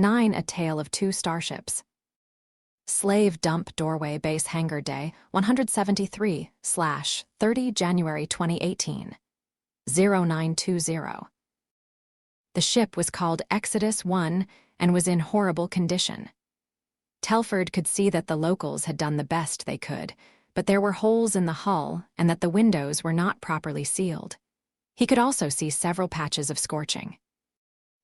9. A Tale of Two Starships. Slave Dump Doorway Base Hangar Day 173/30 January 2018. 0920. The ship was called Exodus 1 and was in horrible condition. Telford could see that the locals had done the best they could, but there were holes in the hull and that the windows were not properly sealed. He could also see several patches of scorching.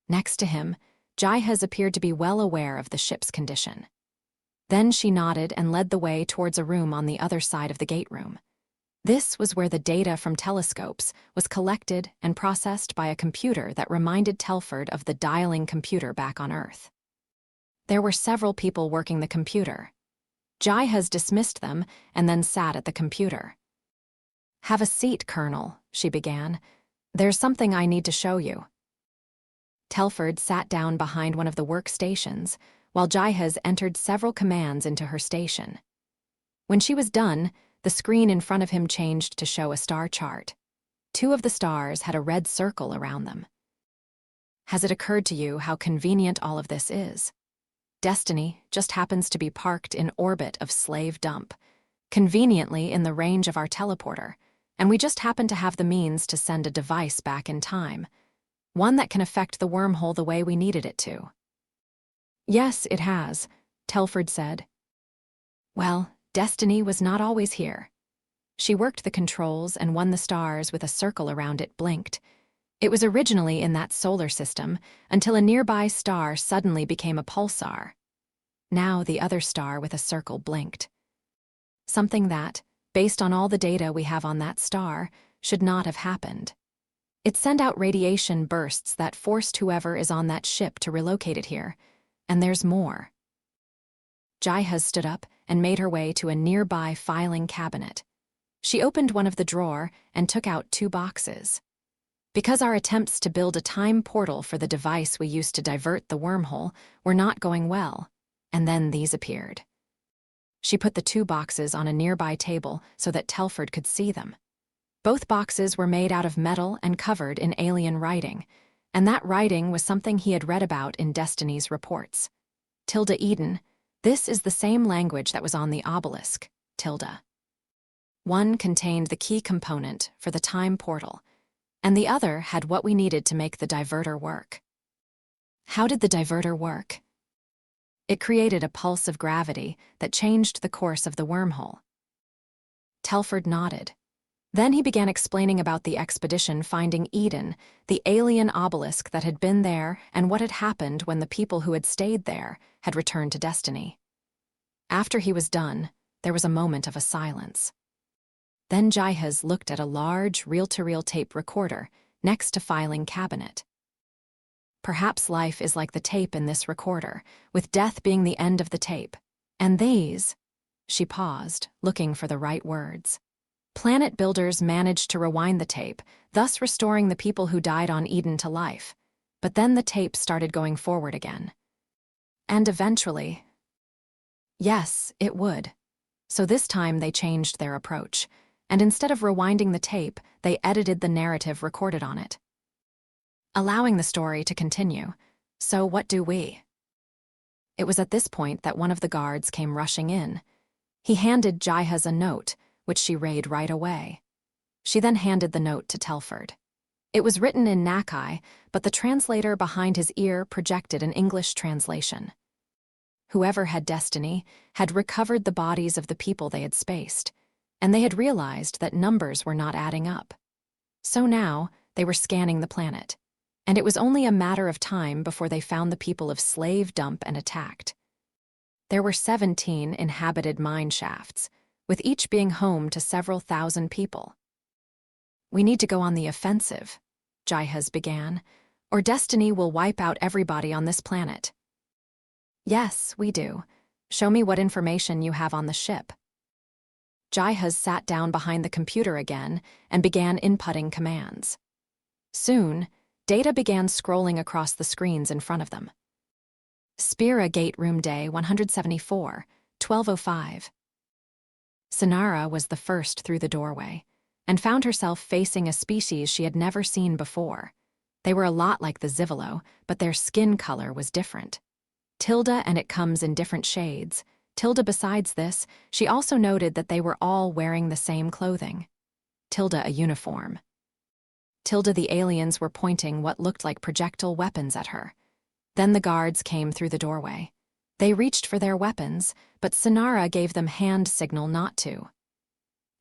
Next to him, Jaihez appeared to be well aware of the ship's condition. Then she nodded and led the way towards a room on the other side of the gate room. This was where the data from telescopes was collected and processed by a computer that reminded Telford of the dialing computer back on Earth. There were several people working the computer. Jaihez dismissed them and then sat at the computer. "Have a seat, Colonel," she began. "There's something I need to show you." Telford sat down behind one of the workstations, while Jaihez entered several commands into her station. When she was done, the screen in front of him changed to show a star chart. 2 of the stars had a red circle around them. Has it occurred to you how convenient all of this is? Destiny just happens to be parked in orbit of Slave Dump, conveniently in the range of our teleporter, and we just happen to have the means to send a device back in time, one that can affect the wormhole the way we needed it to. "Yes, it has," Telford said. "Well, Destiny was not always here." She worked the controls, and when the stars with a circle around it blinked. It was originally in that solar system until a nearby star suddenly became a pulsar. Now the other star with a circle blinked. Something that, based on all the data we have on that star, should not have happened. It sent out radiation bursts that forced whoever is on that ship to relocate it here, and there's more. Jaihez stood up and made her way to a nearby filing cabinet. She opened one of the drawer and took out 2 boxes. Because our attempts to build a time portal for the device we used to divert the wormhole were not going well, and then these appeared. She put the 2 boxes on a nearby table so that Telford could see them. Both boxes were made out of metal and covered in alien writing, and that writing was something he had read about in Destiny's reports. Tilde Eden, this is the same language that was on the obelisk, tilde. One contained the key component for the time portal, and the other had what we needed to make the diverter work. How did the diverter work? It created a pulse of gravity that changed the course of the wormhole. Telford nodded. Then he began explaining about the expedition finding Eden, the alien obelisk that had been there, and what had happened when the people who had stayed there had returned to Destiny. After he was done, there was a moment of a silence. Then Jaihez looked at a large reel-to-reel tape recorder next to filing cabinet. Perhaps life is like the tape in this recorder, with death being the end of the tape. And these... She paused, looking for the right words. Planet builders managed to rewind the tape, thus restoring the people who died on Eden to life. But then the tape started going forward again. And eventually... Yes, it would. So this time they changed their approach, and instead of rewinding the tape, they edited the narrative recorded on it, allowing the story to continue. So what do we? It was at this point that one of the guards came rushing in. He handed Jaihez a note, which she read right away. She then handed the note to Telford. It was written in Nakai, but the translator behind his ear projected an English translation. Whoever had Destiny had recovered the bodies of the people they had spaced, and they had realized that numbers were not adding up. So now they were scanning the planet, and it was only a matter of time before they found the people of Slave Dump and attacked. There were 17 inhabited mine shafts, with each being home to several thousand people. "We need to go on the offensive," Jaihez began, "or Destiny will wipe out everybody on this planet." "Yes, we do. Show me what information you have on the ship." Jaihez sat down behind the computer again and began inputting commands. Soon, data began scrolling across the screens in front of them. Spira Gate Room Day 174, 12:05. Sinara was the first through the doorway, and found herself facing a species she had never seen before. They were a lot like the Zivolo, but their skin color was different. Tilda, and it comes in different shades. Tilda, besides this, she also noted that they were all wearing the same clothing. Tilda, a uniform. Tilda, the aliens were pointing what looked like projectile weapons at her. Then the guards came through the doorway. They reached for their weapons, but Sonara gave them hand signal not to.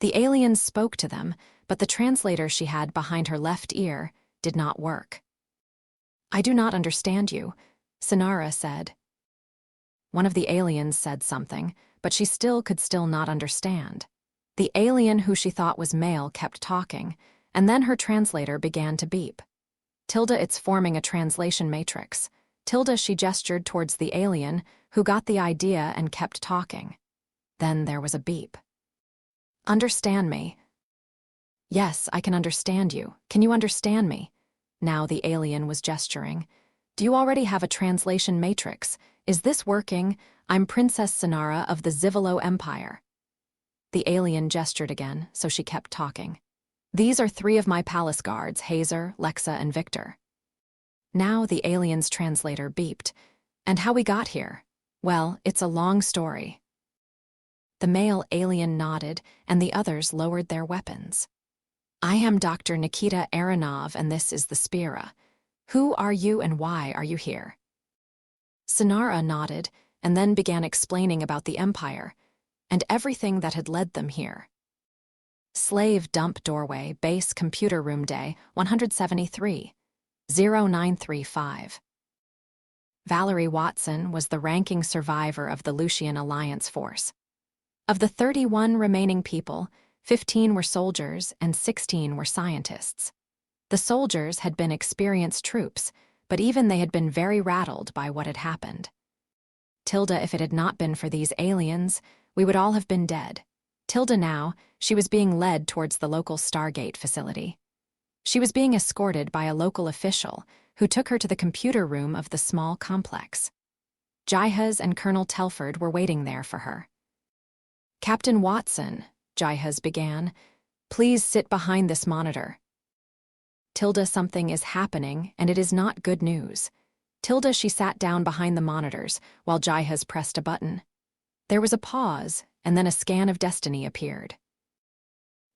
The aliens spoke to them, but the translator she had behind her left ear did not work. "I do not understand you," Sonara said. One of the aliens said something, but she could still not understand. The alien who she thought was male kept talking, and then her translator began to beep. "Tilda, it's forming a translation matrix." Tilda, she gestured towards the alien, who got the idea and kept talking. Then there was a beep. "Understand me?" "Yes, I can understand you. Can you understand me?" Now the alien was gesturing. "Do you already have a translation matrix? Is this working? I'm Princess Sonara of the Zivalo Empire." The alien gestured again, so she kept talking. "These are 3 of my palace guards, Hazer, Lexa, and Victor." Now the alien's translator beeped. "And how we got here? Well, it's a long story." The male alien nodded, and the others lowered their weapons. "I am Dr. Nikita Aronov, and this is the Spira. Who are you and why are you here?" Sonara nodded, and then began explaining about the Empire, and everything that had led them here. Slave dump doorway, base computer room day, 173, 0935. Valerie Watson was the ranking survivor of the Lucian Alliance force. Of the 31 remaining people, 15 were soldiers and 16 were scientists. The soldiers had been experienced troops, but even they had been very rattled by what had happened. Tilda, if it had not been for these aliens, we would all have been dead. Tilda now, she was being led towards the local Stargate facility. She was being escorted by a local official who took her to the computer room of the small complex. Jihaz and Colonel Telford were waiting there for her. "Captain Watson," Jihaz began, "please sit behind this monitor." "Tilda, something is happening, and it is not good news." Tilda, she sat down behind the monitors while Jihaz pressed a button. There was a pause, and then a scan of destiny appeared.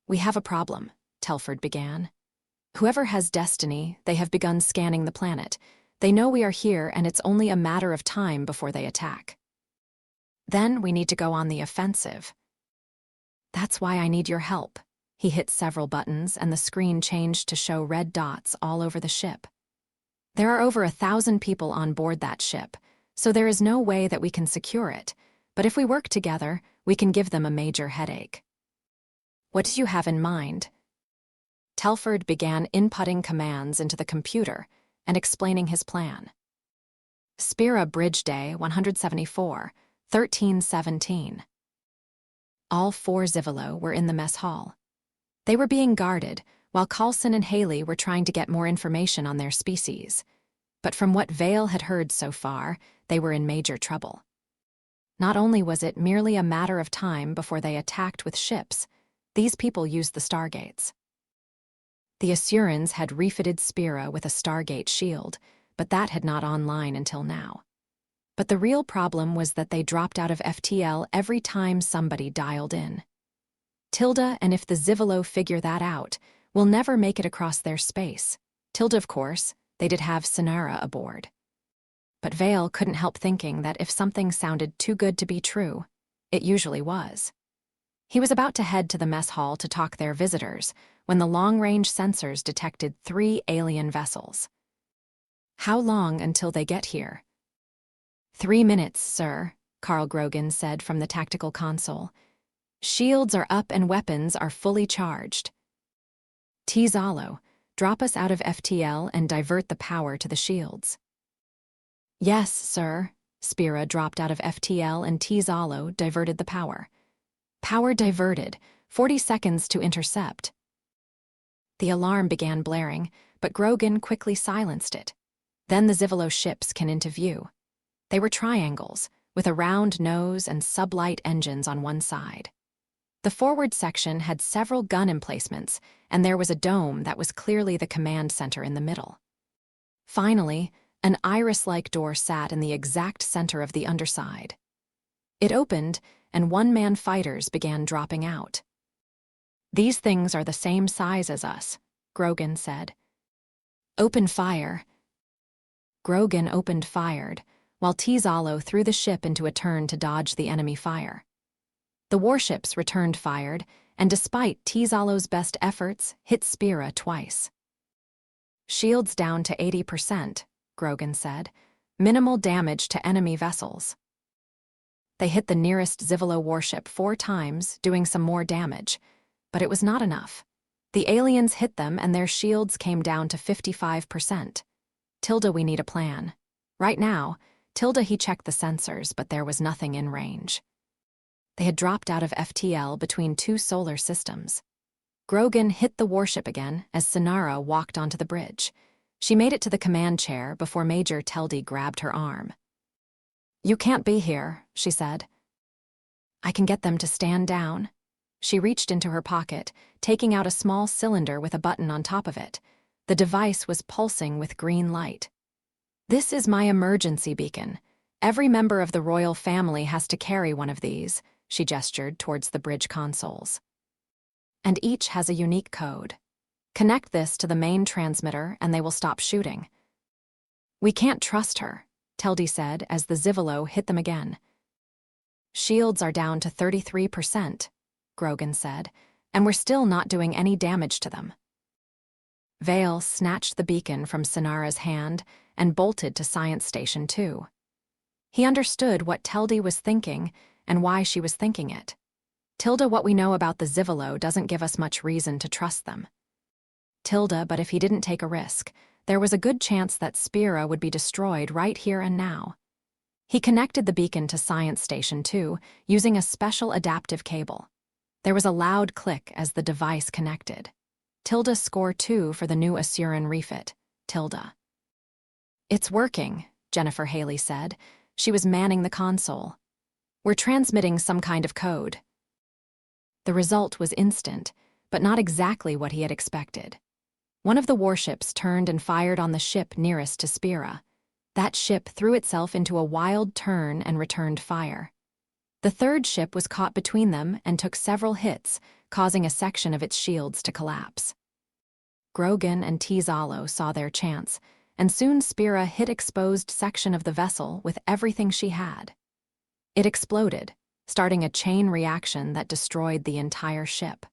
"We have a problem," Telford began. "Whoever has destiny, they have begun scanning the planet. They know we are here, and it's only a matter of time before they attack. Then we need to go on the offensive. That's why I need your help." He hit several buttons, and the screen changed to show red dots all over the ship. "There are over 1,000 people on board that ship, so there is no way that we can secure it, but if we work together, we can give them a major headache." "What do you have in mind?" Telford began inputting commands into the computer and explaining his plan. "Spira Bridge Day 174, 1317. All 4 Zivalo were in the mess hall. They were being guarded, while Carlson and Haley were trying to get more information on their species. But from what Vale had heard so far, they were in major trouble. Not only was it merely a matter of time before they attacked with ships, these people used the Stargates. The Vicerants had refitted Spira with a Stargate shield, but that had not online until now. But the real problem was that they dropped out of FTL every time somebody dialed in. Tilda, and if the Zivalo figure that out, will never make it across their space. Tilda, of course, they did have Sonara aboard. But Vale couldn't help thinking that if something sounded too good to be true, it usually was. He was about to head to the mess hall to talk their visitors when the long-range sensors detected 3 alien vessels. "How long until they get here?" 3 minutes, sir," Carl Grogan said from the tactical console. "Shields are up and weapons are fully charged." "Tzalo, drop us out of FTL and divert the power to the shields." "Yes, sir." Spira dropped out of FTL and Tzalo diverted the power. "Power diverted, 40 seconds to intercept." The alarm began blaring, but Grogan quickly silenced it. Then the Zivalo ships came into view. They were triangles, with a round nose and sublight engines on one side. The forward section had several gun emplacements, and there was a dome that was clearly the command center in the middle. Finally, An iris-like door sat in the exact center of the underside. It opened, and one-man fighters began dropping out. "These things are the same size as us," Grogan said. "Open fire." Grogan opened fired, while Tizalo threw the ship into a turn to dodge the enemy fire. The warships returned fired, and despite Tizalo's best efforts, hit Spira twice. "Shields down to 80%, Grogan said. "Minimal damage to enemy vessels." They hit the nearest Zivalo warship 4 times, doing some more damage. But it was not enough. The aliens hit them and their shields came down to 55%. "Tilda, we need a plan." Right now, Tilda, he checked the sensors, but there was nothing in range. They had dropped out of FTL between 2 solar systems. Grogan hit the warship again as Sonara walked onto the bridge. She made it to the command chair before Major Teldy grabbed her arm. "You can't be here," she said. "I can get them to stand down." She reached into her pocket, taking out a small cylinder with a button on top of it. The device was pulsing with green light. "This is my emergency beacon. Every member of the royal family has to carry one of these," she gestured towards the bridge consoles. "And each has a unique code. Connect this to the main transmitter and they will stop shooting." "We can't trust her," Teldy said as the Zivalo hit them again. "Shields are down to 33%, Grogan said, "and we're still not doing any damage to them." Vale snatched the beacon from Sonara's hand and bolted to Science Station 2. He understood what Teldy was thinking and why she was thinking it. "Tilda, what we know about the Zivalo doesn't give us much reason to trust them." Tilda, but if he didn't take a risk, there was a good chance that Spira would be destroyed right here and now. He connected the beacon to Science Station 2 using a special adaptive cable. There was a loud click as the device connected. Tilda score 2 for the new Asuran refit. Tilda. "It's working," Jennifer Haley said. She was manning the console. "We're transmitting some kind of code." The result was instant, but not exactly what he had expected. One of the warships turned and fired on the ship nearest to Spira. That ship threw itself into a wild turn and returned fire. The third ship was caught between them and took several hits, causing a section of its shields to collapse. Grogan and Tizalo saw their chance, and soon Spira hit exposed section of the vessel with everything she had. It exploded, starting a chain reaction that destroyed the entire ship.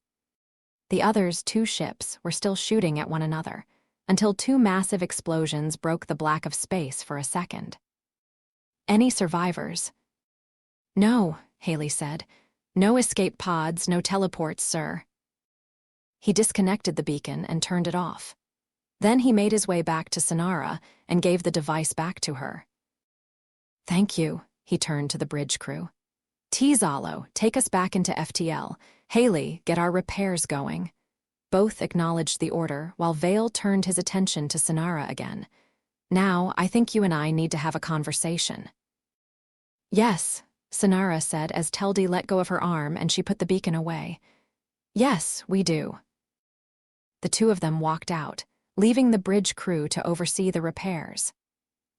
The others' 2 ships were still shooting at one another, until 2 massive explosions broke the black of space for a second. "Any survivors?" "No," Haley said. "No escape pods, no teleports, sir." He disconnected the beacon and turned it off. Then he made his way back to Sonara and gave the device back to her. "Thank you," he turned to the bridge crew. "Tizalo, take us back into FTL. Haley, get our repairs going." Both acknowledged the order, while Vale turned his attention to Sonara again. "Now, I think you and I need to have a conversation." "Yes," Sonara said as Teldy let go of her arm and she put the beacon away. "Yes, we do." The 2 of them walked out, leaving the bridge crew to oversee the repairs.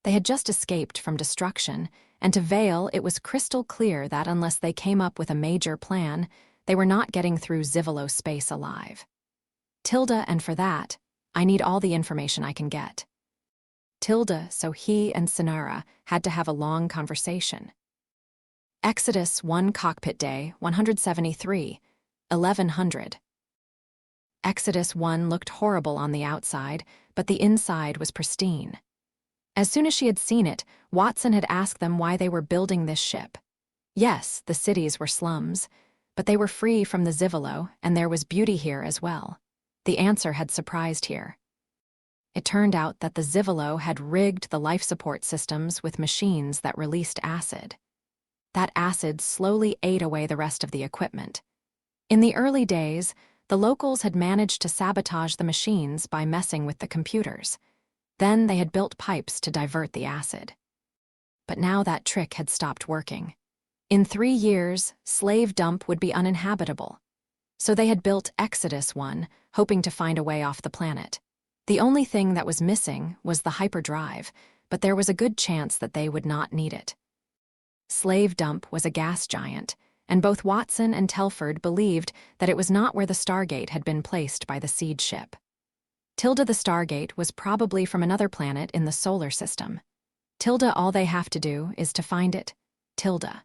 They had just escaped from destruction, and to Vale it was crystal clear that unless they came up with a major plan, they were not getting through Zivalo space alive. "Tilda, and for that, I need all the information I can get." Tilda, so he and Sonara had to have a long conversation. Exodus 1 Cockpit Day, 173, 1100. Exodus 1 looked horrible on the outside, but the inside was pristine. As soon as she had seen it, Watson had asked them why they were building this ship. Yes, the cities were slums, but they were free from the Zivalo, and there was beauty here as well. The answer had surprised here. It turned out that the Zivalo had rigged the life support systems with machines that released acid. That acid slowly ate away the rest of the equipment. In the early days, the locals had managed to sabotage the machines by messing with the computers. Then they had built pipes to divert the acid. But now that trick had stopped working. In 3 years, Slave Dump would be uninhabitable. So they had built Exodus 1, hoping to find a way off the planet. The only thing that was missing was the hyperdrive, but there was a good chance that they would not need it. Slave Dump was a gas giant, and both Watson and Telford believed that it was not where the Stargate had been placed by the seed ship. Tilda, the Stargate, was probably from another planet in the solar system. Tilda, all they have to do is to find it. Tilda.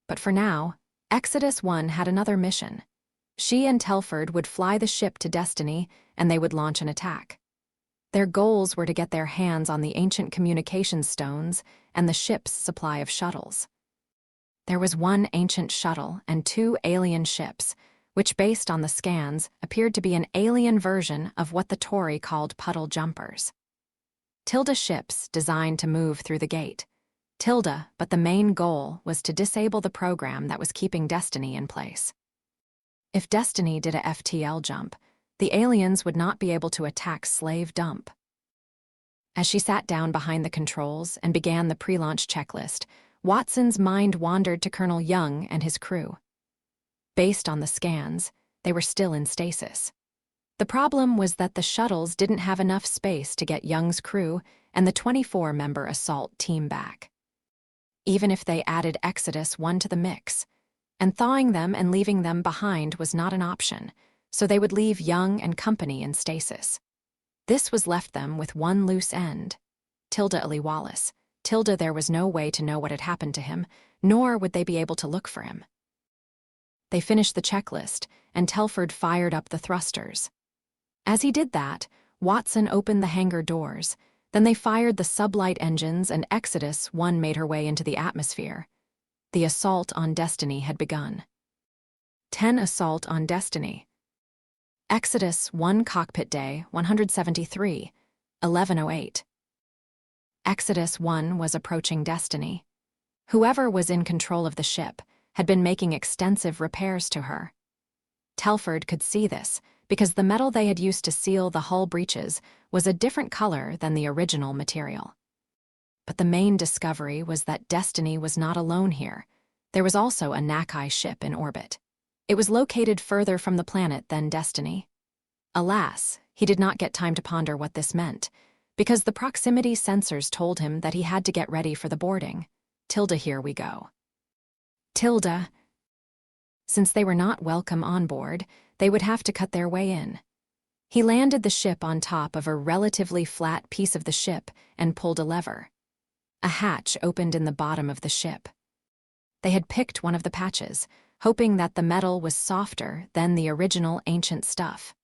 But for now, Exodus 1 had another mission. She and Telford would fly the ship to Destiny, and they would launch an attack. Their goals were to get their hands on the ancient communications stones and the ship's supply of shuttles. There was one ancient shuttle and 2 alien ships, which, based on the scans, appeared to be an alien version of what the Tory called puddle jumpers. Tilda ships designed to move through the gate. Tilda, but the main goal was to disable the program that was keeping Destiny in place. If Destiny did a FTL jump, the aliens would not be able to attack Slave Dump. As she sat down behind the controls and began the pre-launch checklist, Watson's mind wandered to Colonel Young and his crew. Based on the scans, they were still in stasis. The problem was that the shuttles didn't have enough space to get Young's crew and the 24-member assault team back. Even if they added Exodus 1 to the mix, and thawing them and leaving them behind was not an option, so they would leave Young and company in stasis. This was left them with one loose end. Tilda Ali Wallace. Tilda, there was no way to know what had happened to him, nor would they be able to look for him. They finished the checklist, and Telford fired up the thrusters. As he did that, Watson opened the hangar doors. Then they fired the sublight engines, and Exodus 1 made her way into the atmosphere. The assault on Destiny had begun. 10 Assault on Destiny. Exodus 1 Cockpit Day 173, 11:08. Exodus 1 was approaching Destiny. Whoever was in control of the ship had been making extensive repairs to her. Telford could see this because the metal they had used to seal the hull breaches was a different color than the original material. But the main discovery was that Destiny was not alone here. There was also a Nakai ship in orbit. It was located further from the planet than Destiny. Alas, he did not get time to ponder what this meant, because the proximity sensors told him that he had to get ready for the boarding. Tilda, here we go. Tilda. Since they were not welcome on board, they would have to cut their way in. He landed the ship on top of a relatively flat piece of the ship and pulled a lever. A hatch opened in the bottom of the ship. They had picked one of the patches, hoping that the metal was softer than the original ancient stuff.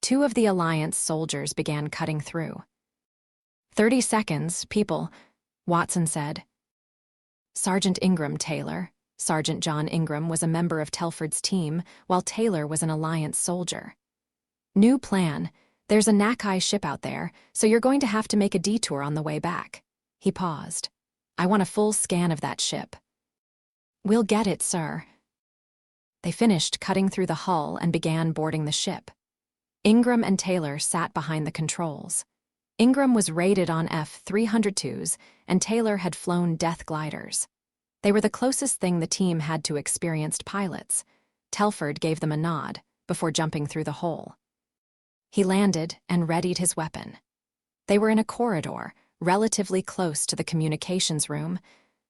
2 of the Alliance soldiers began cutting through. 30 seconds, people, Watson said. Sergeant Ingram Taylor. Sergeant John Ingram was a member of Telford's team, while Taylor was an Alliance soldier. New plan. There's a Nakai ship out there, so you're going to have to make a detour on the way back. He paused. I want a full scan of that ship. We'll get it, sir. They finished cutting through the hull and began boarding the ship. Ingram and Taylor sat behind the controls. Ingram was rated on F-302s, and Taylor had flown death gliders. They were the closest thing the team had to experienced pilots. Telford gave them a nod before jumping through the hole. He landed and readied his weapon. They were in a corridor, relatively close to the communications room,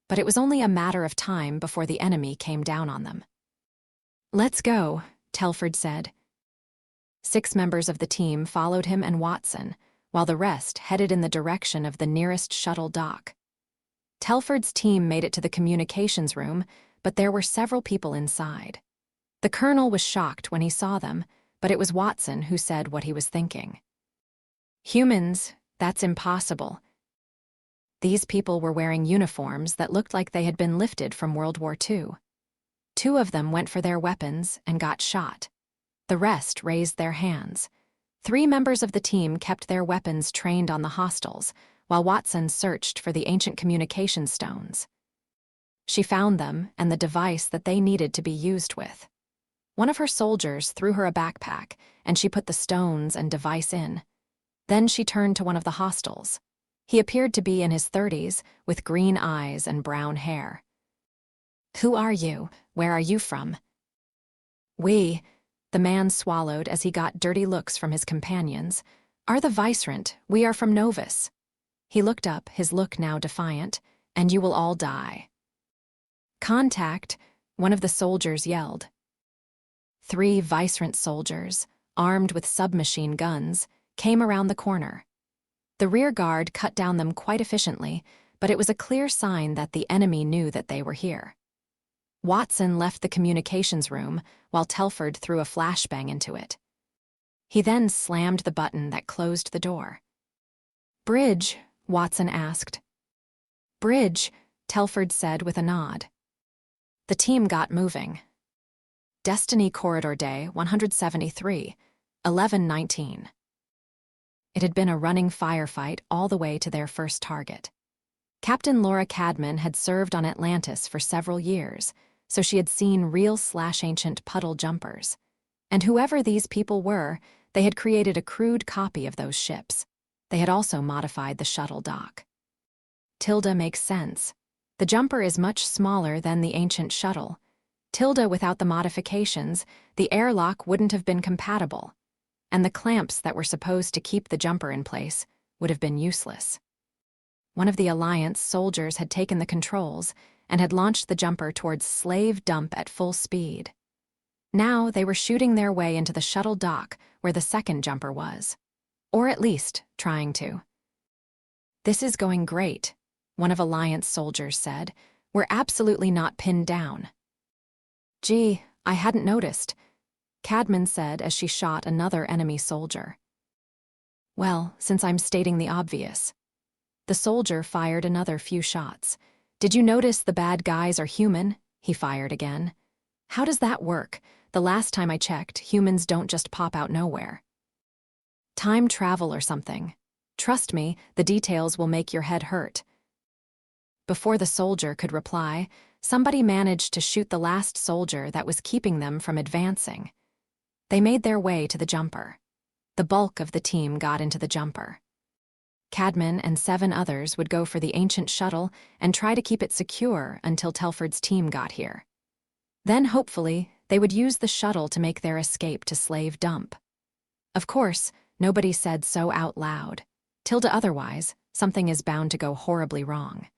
but it was only a matter of time before the enemy came down on them. Let's go, Telford said. 6 members of the team followed him and Watson, while the rest headed in the direction of the nearest shuttle dock. Telford's team made it to the communications room, but there were several people inside. The colonel was shocked when he saw them, but it was Watson who said what he was thinking. Humans, that's impossible. These people were wearing uniforms that looked like they had been lifted from World War II. 2 of them went for their weapons and got shot. The rest raised their hands. 3 members of the team kept their weapons trained on the hostiles, while Watson searched for the ancient communication stones. She found them and the device that they needed to be used with. One of her soldiers threw her a backpack, and she put the stones and device in. Then she turned to one of the hostiles. He appeared to be in his 30s, with green eyes and brown hair. Who are you? Where are you from? We, the man swallowed as he got dirty looks from his companions, are the Vicerant. We are from Novus. He looked up, his look now defiant. "And you will all die." "Contact," one of the soldiers yelled. 3 Vicerant soldiers, armed with submachine guns, came around the corner. The rear guard cut down them quite efficiently, but it was a clear sign that the enemy knew that they were here. Watson left the communications room while Telford threw a flashbang into it. He then slammed the button that closed the door. "Bridge?" Watson asked. "Bridge," Telford said with a nod. The team got moving. Destiny Corridor Day 173, 11:19. It had been a running firefight all the way to their first target. Captain Laura Cadman had served on Atlantis for several years, so she had seen real/ancient puddle jumpers. And whoever these people were, they had created a crude copy of those ships. They had also modified the shuttle dock. Tilda makes sense. The jumper is much smaller than the ancient shuttle. Tilda, without the modifications, the airlock wouldn't have been compatible, and the clamps that were supposed to keep the jumper in place would have been useless. One of the Alliance soldiers had taken the controls and had launched the jumper towards Slave Dump at full speed. Now they were shooting their way into the shuttle dock where the second jumper was. Or at least, trying to. "This is going great," one of Alliance soldiers said. "We're absolutely not pinned down." "Gee, I hadn't noticed," Cadman said as she shot another enemy soldier. "Well, since I'm stating the obvious." The soldier fired another few shots. "Did you notice the bad guys are human?" He fired again. "How does that work? The last time I checked, humans don't just pop out nowhere." "Time travel or something. Trust me, the details will make your head hurt." Before the soldier could reply, somebody managed to shoot the last soldier that was keeping them from advancing. They made their way to the jumper. The bulk of the team got into the jumper. Cadman and 7 others would go for the ancient shuttle and try to keep it secure until Telford's team got here. Then, hopefully, they would use the shuttle to make their escape to Slave Dump. Of course, nobody said so out loud. Tilda otherwise, something is bound to go horribly wrong.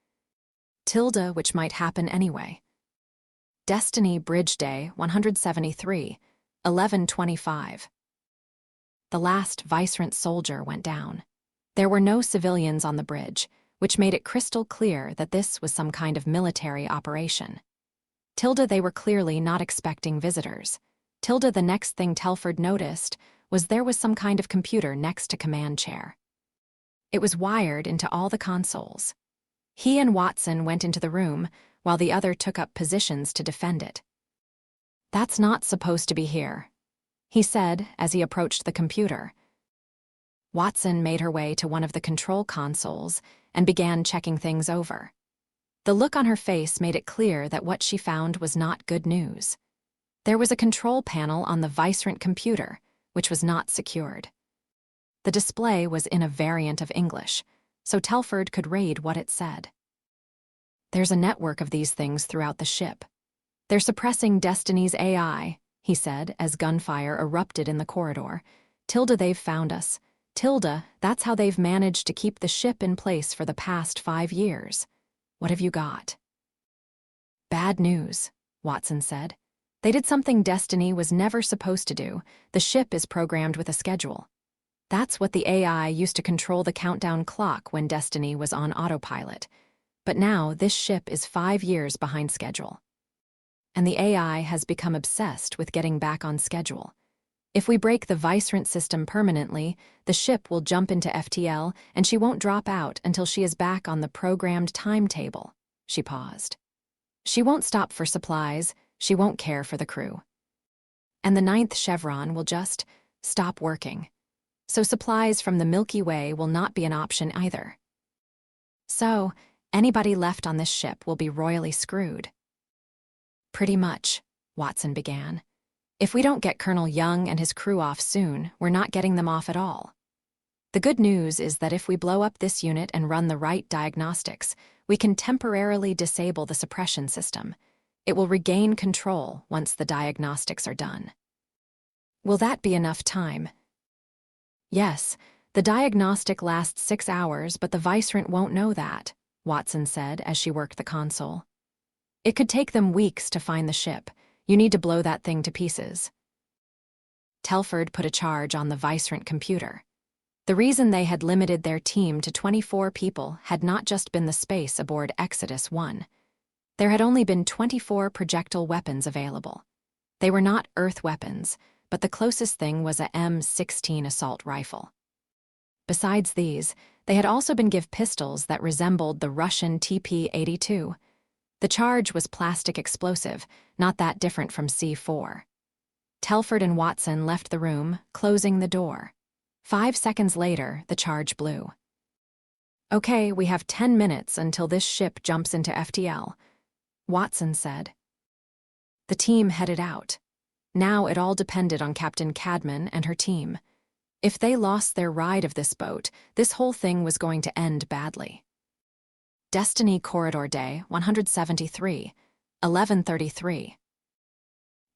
Tilda, which might happen anyway. Destiny Bridge Day 173, 11:25. The last Vicerant soldier went down. There were no civilians on the bridge, which made it crystal clear that this was some kind of military operation. Tilda, they were clearly not expecting visitors. Tilda, the next thing Telford noticed was there was some kind of computer next to command chair. It was wired into all the consoles. He and Watson went into the room, while the other took up positions to defend it. "That's not supposed to be here," he said as he approached the computer. Watson made her way to one of the control consoles and began checking things over. The look on her face made it clear that what she found was not good news. There was a control panel on the Vicerant computer, which was not secured. The display was in a variant of English, so Telford could read what it said. "There's a network of these things throughout the ship. They're suppressing Destiny's AI," he said as gunfire erupted in the corridor. "Tilda, they've found us. Tilda, that's how they've managed to keep the ship in place for the past 5 years. What have you got?" "Bad news," Watson said. "They did something Destiny was never supposed to do. The ship is programmed with a schedule. That's what the AI used to control the countdown clock when Destiny was on autopilot. But now this ship is 5 years behind schedule. And the AI has become obsessed with getting back on schedule. If we break the Vicerant system permanently, the ship will jump into FTL and she won't drop out until she is back on the programmed timetable." She paused. "She won't stop for supplies, she won't care for the crew. And the 9th chevron will just stop working. So supplies from the Milky Way will not be an option either. So, anybody left on this ship will be royally screwed." "Pretty much," Watson began. "If we don't get Colonel Young and his crew off soon, we're not getting them off at all. The good news is that if we blow up this unit and run the right diagnostics, we can temporarily disable the suppression system. It will regain control once the diagnostics are done." "Will that be enough time?" "Yes, "The diagnostic lasts 6 hours, but the Vicerant won't know that," Watson said as she worked the console. "It could take them weeks to find the ship. You need to blow that thing to pieces." Telford put a charge on the Vicerant computer. The reason they had limited their team to 24 people had not just been the space aboard Exodus 1. There had only been 24 projectile weapons available. They were not Earth weapons, but the closest thing was a M16 assault rifle. Besides these, they had also been given pistols that resembled the Russian TP-82. The charge was plastic explosive, not that different from C4. Telford and Watson left the room, closing the door. 5 seconds later, the charge blew. "Okay, we have 10 minutes until this ship jumps into FTL," Watson said. The team headed out. Now it all depended on Captain Cadman and her team. If they lost their ride of this boat, this whole thing was going to end badly. Destiny Corridor Day 173, 11:33.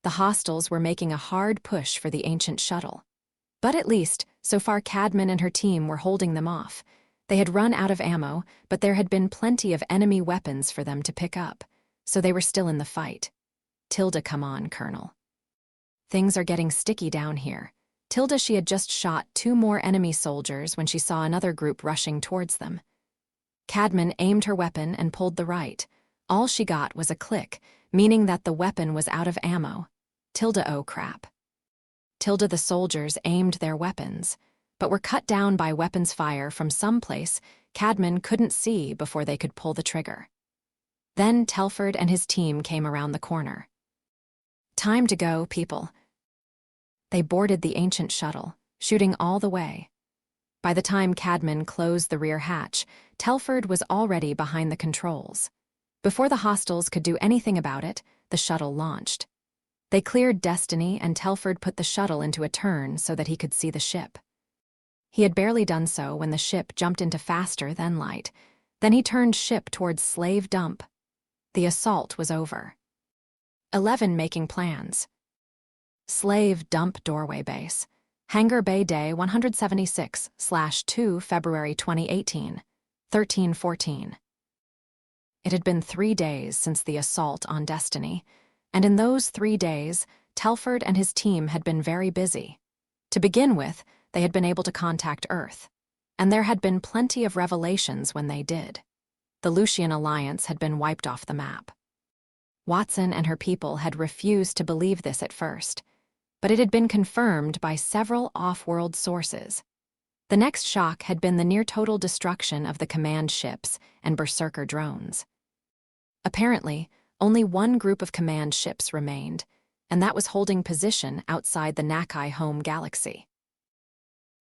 The hostiles were making a hard push for the ancient shuttle. But at least, so far Cadman and her team were holding them off. They had run out of ammo, but there had been plenty of enemy weapons for them to pick up, so they were still in the fight. "Tilda, come on, Colonel. Things are getting sticky down here." Tilda, she had just shot 2 more enemy soldiers when she saw another group rushing towards them. Cadman aimed her weapon and pulled the right. All she got was a click, meaning that the weapon was out of ammo. Tilda, oh crap. Tilda, the soldiers aimed their weapons, but were cut down by weapons fire from some place Cadman couldn't see before they could pull the trigger. Then Telford and his team came around the corner. "Time to go, people." They boarded the ancient shuttle, shooting all the way. By the time Cadman closed the rear hatch, Telford was already behind the controls. Before the hostiles could do anything about it, the shuttle launched. They cleared Destiny, and Telford put the shuttle into a turn so that he could see the ship. He had barely done so when the ship jumped into faster than light. Then he turned ship towards Slave Dump. The assault was over. 11 making plans. Slave Dump Doorway Base. Hangar Bay Day 176/2 February 2018, 13:14. It had been 3 days since the assault on Destiny, and in those 3 days, Telford and his team had been very busy. To begin with, they had been able to contact Earth, and there had been plenty of revelations when they did. The Lucian Alliance had been wiped off the map. Watson and her people had refused to believe this at first, but it had been confirmed by several off-world sources. The next shock had been the near-total destruction of the command ships and Berserker drones. Apparently, only one group of command ships remained, and that was holding position outside the Nakai home galaxy.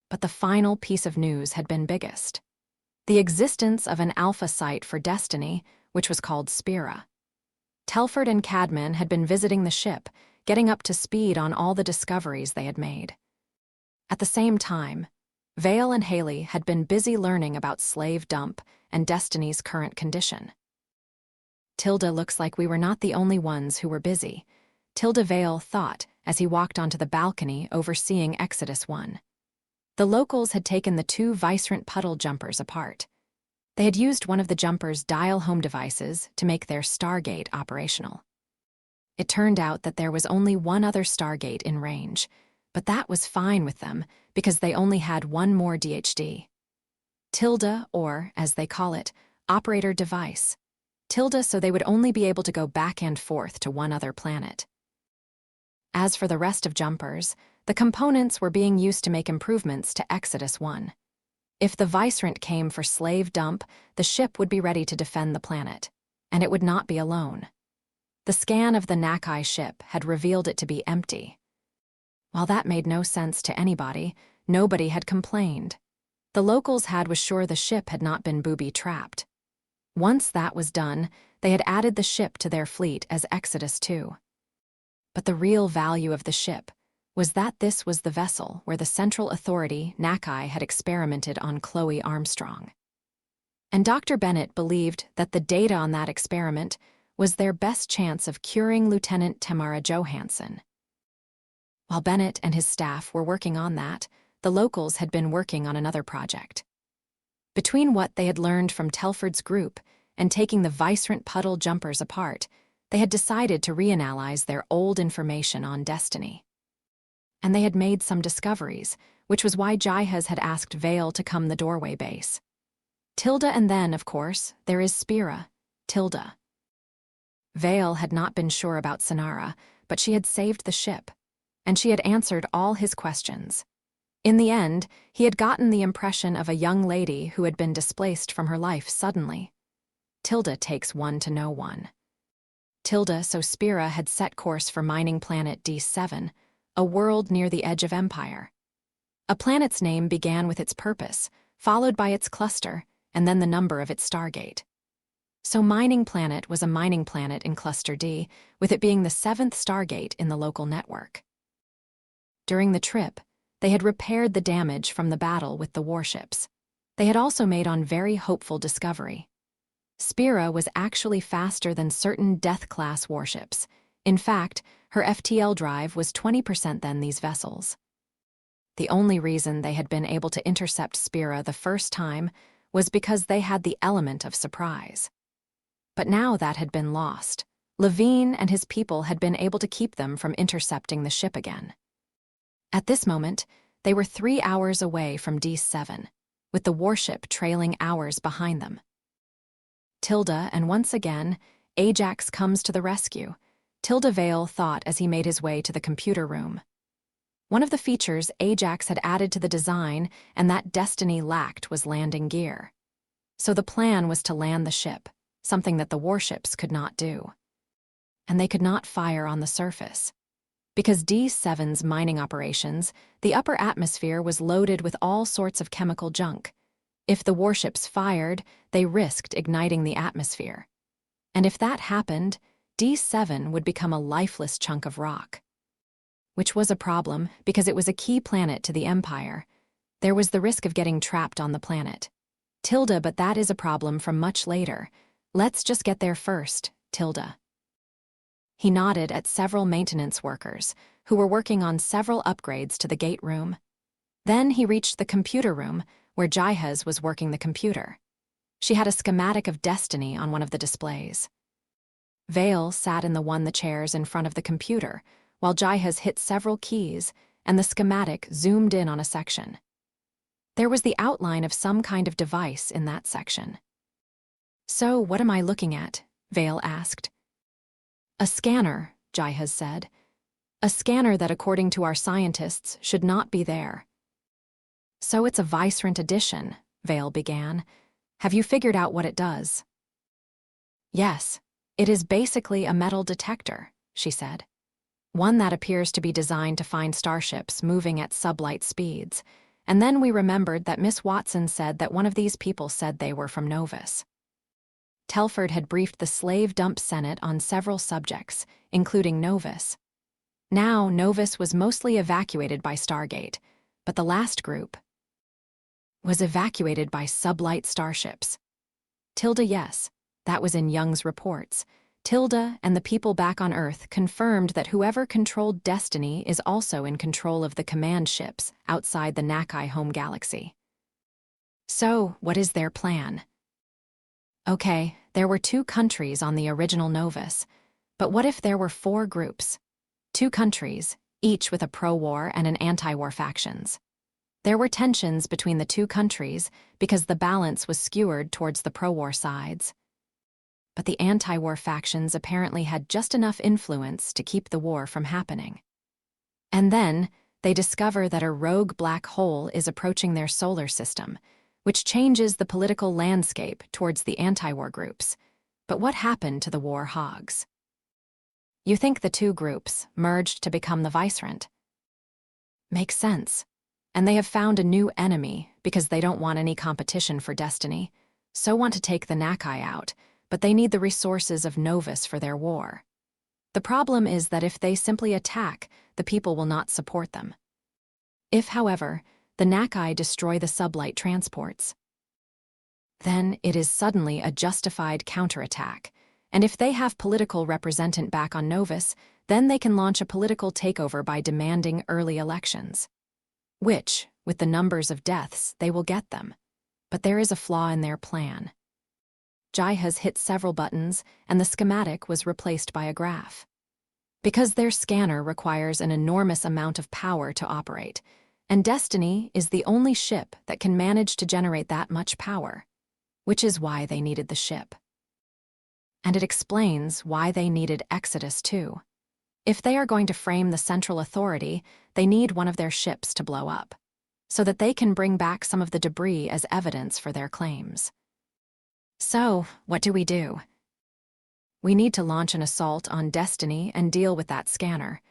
But the final piece of news had been biggest: the existence of an alpha site for Destiny, which was called Spira. Telford and Cadman had been visiting the ship, getting up to speed on all the discoveries they had made. At the same time, Vale and Haley had been busy learning about Slave Dump and Destiny's current condition. "Tilda, looks like we were not the only ones who were busy," Tilda Vale thought as he walked onto the balcony overseeing Exodus 1. The locals had taken the 2 Vicerant puddle jumpers apart. They had used one of the jumpers' dial-home devices to make their Stargate operational. It turned out that there was only one other Stargate in range, but that was fine with them because they only had one more DHD. Tilda, or, as they call it, operator device. Tilda, so they would only be able to go back and forth to one other planet. As for the rest of jumpers, the components were being used to make improvements to Exodus 1. If the Vicerant came for Slave Dump, the ship would be ready to defend the planet, and it would not be alone. The scan of the Nakai ship had revealed it to be empty. While that made no sense to anybody, nobody had complained. The locals was sure the ship had not been booby-trapped. Once that was done, they had added the ship to their fleet as Exodus 2. But the real value of the ship was that this was the vessel where the Central Authority, Nakai, had experimented on Chloe Armstrong. And Dr. Bennett believed that the data on that experiment was their best chance of curing Lieutenant Tamara Johansson. While Bennett and his staff were working on that, the locals had been working on another project. Between what they had learned from Telford's group and taking the Vicerant puddle jumpers apart, they had decided to reanalyze their old information on destiny. And they had made some discoveries, which was why Jihaz had asked Vale to come the doorway base. Tilda, and then, of course, there is Spira, Tilda. Vale had not been sure about Sonara, but she had saved the ship, and she had answered all his questions. In the end, he had gotten the impression of a young lady who had been displaced from her life suddenly. Tilda takes one to know one. Tilda, so Spira had set course for mining planet D7, a world near the edge of Empire. A planet's name began with its purpose, followed by its cluster, and then the number of its Stargate. So Mining Planet was a mining planet in Cluster D, with it being the 7th Stargate in the local network. During the trip, they had repaired the damage from the battle with the warships. They had also made on very hopeful discovery. Spira was actually faster than certain Death-class warships. In fact, her FTL drive was 20% than these vessels. The only reason they had been able to intercept Spira the first time was because they had the element of surprise. But now that had been lost. Levine and his people had been able to keep them from intercepting the ship again. At this moment, they were 3 hours away from D7, with the warship trailing hours behind them. Tilda, and once again, Ajax comes to the rescue, Tilda Vale thought as he made his way to the computer room. One of the features Ajax had added to the design and that Destiny lacked was landing gear. So the plan was to land the ship, something that the warships could not do. And they could not fire on the surface. Because D7's mining operations, the upper atmosphere was loaded with all sorts of chemical junk. If the warships fired, they risked igniting the atmosphere. And if that happened, D7 would become a lifeless chunk of rock. Which was a problem, because it was a key planet to the Empire. There was the risk of getting trapped on the planet. Tilda, but that is a problem from much later. Let's just get there first, Tilda. He nodded at several maintenance workers, who were working on several upgrades to the gate room. Then he reached the computer room, where Jihaz was working the computer. She had a schematic of Destiny on one of the displays. Vale sat in the chairs in front of the computer, while Jihaz hit several keys, and the schematic zoomed in on a section. There was the outline of some kind of device in that section. "So, what am I looking at?" Vale asked. "A scanner," Jihaz said. "A scanner that, according to our scientists, should not be there." "So it's a Vicerant edition," Vale began. "Have you figured out what it does?" "Yes, it is basically a metal detector," she said. "One that appears to be designed to find starships moving at sublight speeds. And then we remembered that Miss Watson said that one of these people said they were from Novus." Telford had briefed the slave dump Senate on several subjects, including Novus. Now, Novus was mostly evacuated by Stargate, but the last group was evacuated by sublight starships. Tilda, yes, that was in Young's reports. Tilda and the people back on Earth confirmed that whoever controlled Destiny is also in control of the command ships outside the Nakai home galaxy. So, what is their plan? Okay, there were 2 countries on the original Novus, but what if there were 4 groups? 2 countries, each with a pro-war and an anti-war factions. There were tensions between the 2 countries because the balance was skewed towards the pro-war sides. But the anti-war factions apparently had just enough influence to keep the war from happening. And then, they discover that a rogue black hole is approaching their solar system, which changes the political landscape towards the anti-war groups. But what happened to the war hogs? You think the 2 groups merged to become the Vicerant? Makes sense. And they have found a new enemy because they don't want any competition for Destiny, so want to take the Nakai out, but they need the resources of Novus for their war. The problem is that if they simply attack, the people will not support them. If, however, the Nakai destroy the sublight transports, then it is suddenly a justified counterattack, and if they have political representant back on Novus, then they can launch a political takeover by demanding early elections. Which, With the numbers of deaths, they will get them. But there is a flaw in their plan. Jai has hit several buttons, and the schematic was replaced by a graph. Because their scanner requires an enormous amount of power to operate, and Destiny is the only ship that can manage to generate that much power, which is why they needed the ship. And it explains why they needed Exodus too. If they are going to frame the Central Authority, they need one of their ships to blow up, so that they can bring back some of the debris as evidence for their claims. So, what do? We need to launch an assault on Destiny and deal with that scanner.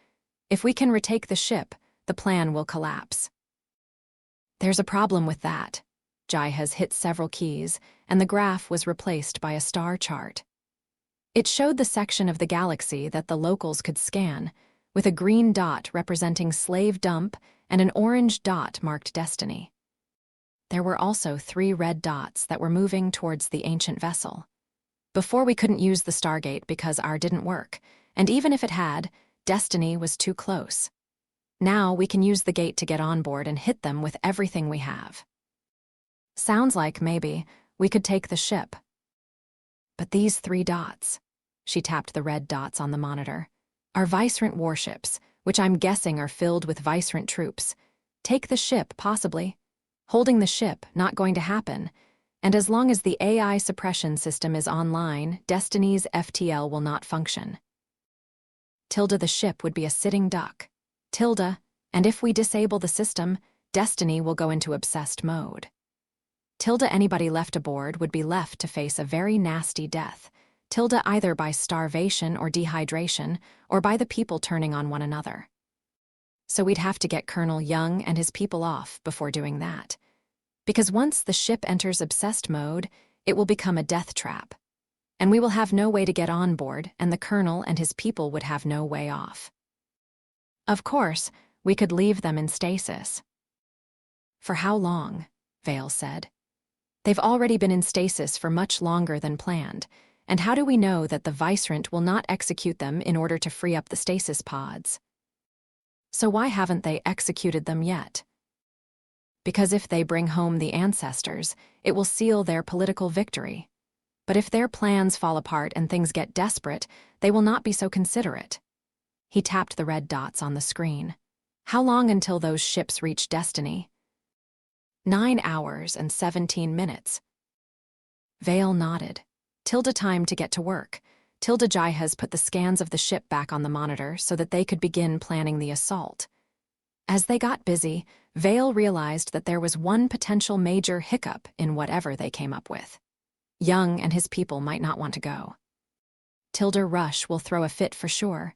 If we can retake the ship, the plan will collapse. There's a problem with that. Jai has hit several keys, and the graph was replaced by a star chart. It showed the section of the galaxy that the locals could scan, with a green dot representing Slave Dump and an orange dot marked Destiny. There were also 3 red dots that were moving towards the ancient vessel. Before, we couldn't use the Stargate because ours didn't work, and even if it had, Destiny was too close. Now we can use the gate to get on board and hit them with everything we have. Sounds like maybe we could take the ship. But these 3 dots, she tapped the red dots on the monitor, are Vicerant warships, which I'm guessing are filled with Vicerant troops. Take the ship, possibly. Holding the ship, not going to happen. And as long as the AI suppression system is online, Destiny's FTL will not function. The ship would be a sitting duck. And if we disable the system, Destiny will go into obsessed mode. Anybody left aboard would be left to face a very nasty death. Either by starvation or dehydration, or by the people turning on one another. So we'd have to get Colonel Young and his people off before doing that. Because once the ship enters obsessed mode, it will become a death trap. And we will have no way to get on board, and the Colonel and his people would have no way off. Of course, we could leave them in stasis. For how long? Vale said. They've already been in stasis for much longer than planned, and how do we know that the Vicerant will not execute them in order to free up the stasis pods? So why haven't they executed them yet? Because if they bring home the ancestors, it will seal their political victory. But if their plans fall apart and things get desperate, they will not be so considerate. He tapped the red dots on the screen. How long until those ships reach Destiny? 9 hours and 17 minutes. Vale nodded. Time to get to work. Jai has put the scans of the ship back on the monitor so that they could begin planning the assault. As they got busy, Vale realized that there was one potential major hiccup in whatever they came up with. Young and his people might not want to go. Rush will throw a fit for sure.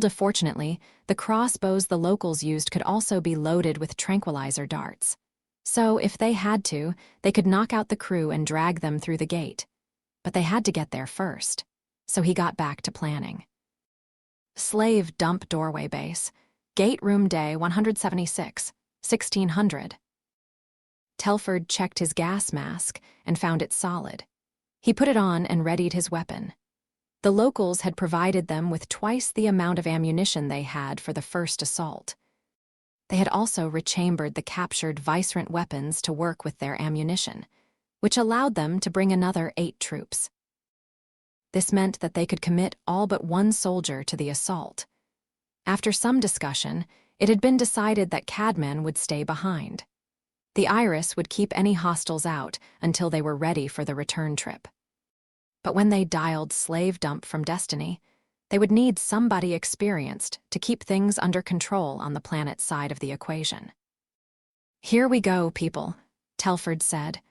Fortunately, the crossbows the locals used could also be loaded with tranquilizer darts. So, if they had to, they could knock out the crew and drag them through the gate. But they had to get there first. So he got back to planning. Slave Dump doorway base. Gate room day 176, 1600. Telford checked his gas mask and found it solid. He put it on and readied his weapon. The locals had provided them with twice the amount of ammunition they had for the first assault. They had also rechambered the captured Vicerant weapons to work with their ammunition, which allowed them to bring another 8 troops. This meant that they could commit all but 1 soldier to the assault. After some discussion, it had been decided that Cadman would stay behind. The Iris would keep any hostiles out until they were ready for the return trip. But when they dialed Slave Dump from Destiny, they would need somebody experienced to keep things under control on the planet's side of the equation. "Here we go, people," Telford said.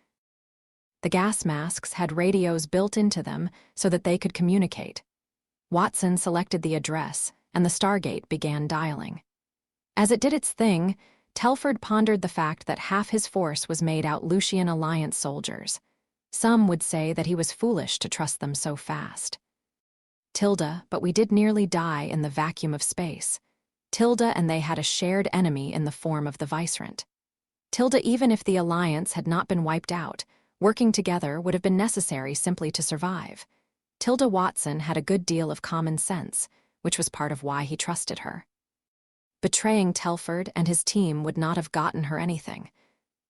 The gas masks had radios built into them so that they could communicate. Watson selected the address, and the Stargate began dialing. As it did its thing, Telford pondered the fact that half his force was made out Lucian Alliance soldiers. Some would say that he was foolish to trust them so fast. But we did nearly die in the vacuum of space. And they had a shared enemy in the form of the Vicerant. Even if the Alliance had not been wiped out, working together would have been necessary simply to survive. Watson had a good deal of common sense, which was part of why he trusted her. Betraying Telford and his team would not have gotten her anything.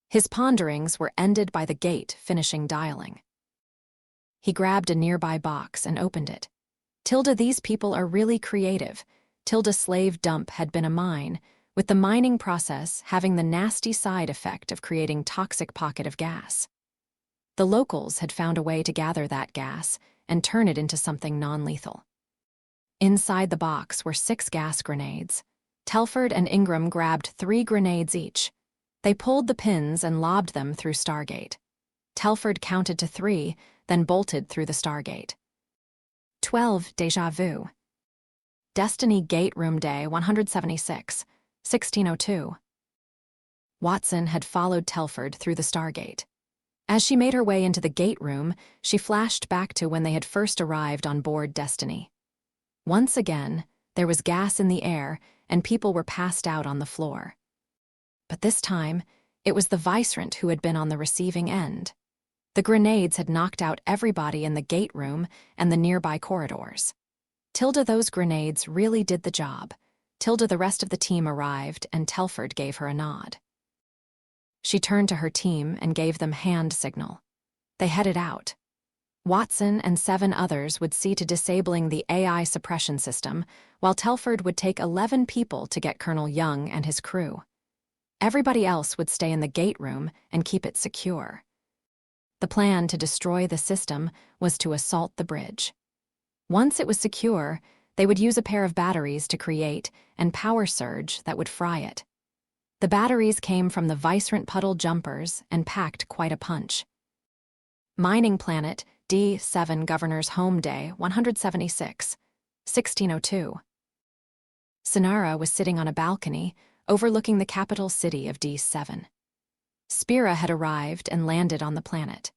His ponderings were ended by the gate finishing dialing. He grabbed a nearby box and opened it. These people are really creative. Slave dump had been a mine, with the mining process having the nasty side effect of creating toxic pocket of gas. The locals had found a way to gather that gas and turn it into something non-lethal. Inside the box were 6 gas grenades. Telford and Ingram grabbed 3 grenades each. They pulled the pins and lobbed them through Stargate. Telford counted to 3, then bolted through the Stargate. 12. Déjà vu. Destiny Gate Room Day 176, 1602. Watson had followed Telford through the Stargate. As she made her way into the gate room, she flashed back to when they had first arrived on board Destiny. Once again, there was gas in the air and people were passed out on the floor. But this time, it was the Vicerant who had been on the receiving end. The grenades had knocked out everybody in the gate room and the nearby corridors. Those grenades really did the job. The rest of the team arrived and Telford gave her a nod. She turned to her team and gave them hand signal. They headed out. Watson and 7 others would see to disabling the AI suppression system, while Telford would take 11 people to get Colonel Young and his crew. Everybody else would stay in the gate room and keep it secure. The plan to destroy the system was to assault the bridge. Once it was secure, they would use a pair of batteries to create and power surge that would fry it. The batteries came from the Vicerant puddle jumpers and packed quite a punch. Mining Planet, D7 Governor's Home Day 176, 1602. Sinara was sitting on a balcony overlooking the capital city of D7. Spira had arrived and landed on the planet.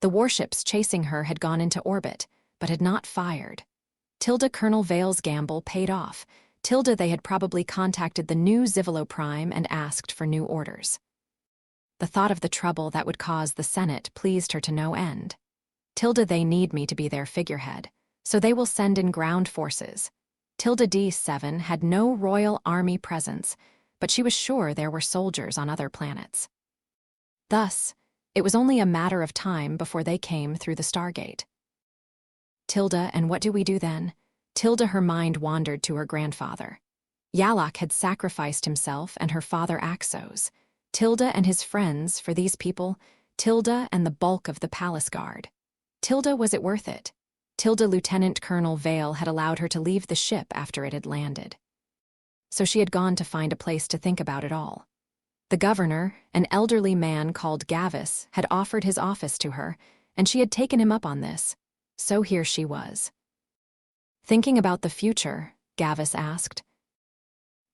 The warships chasing her had gone into orbit, but had not fired. Colonel Vale's gamble paid off. They had probably contacted the new Zivilo Prime and asked for new orders. The thought of the trouble that would cause the Senate pleased her to no end. They need me to be their figurehead, so they will send in ground forces. D7 had no royal army presence, but she was sure there were soldiers on other planets. Thus, it was only a matter of time before they came through the Stargate. And what do we do then? Her mind wandered to her grandfather. Yalak had sacrificed himself and her father Axos. And his friends for these people, and the bulk of the palace guard. Was it worth it? Lieutenant Colonel Vale had allowed her to leave the ship after it had landed. So she had gone to find a place to think about it all. The governor, an elderly man called Gavis, had offered his office to her, and she had taken him up on this. So here she was. Thinking about the future, Gavis asked.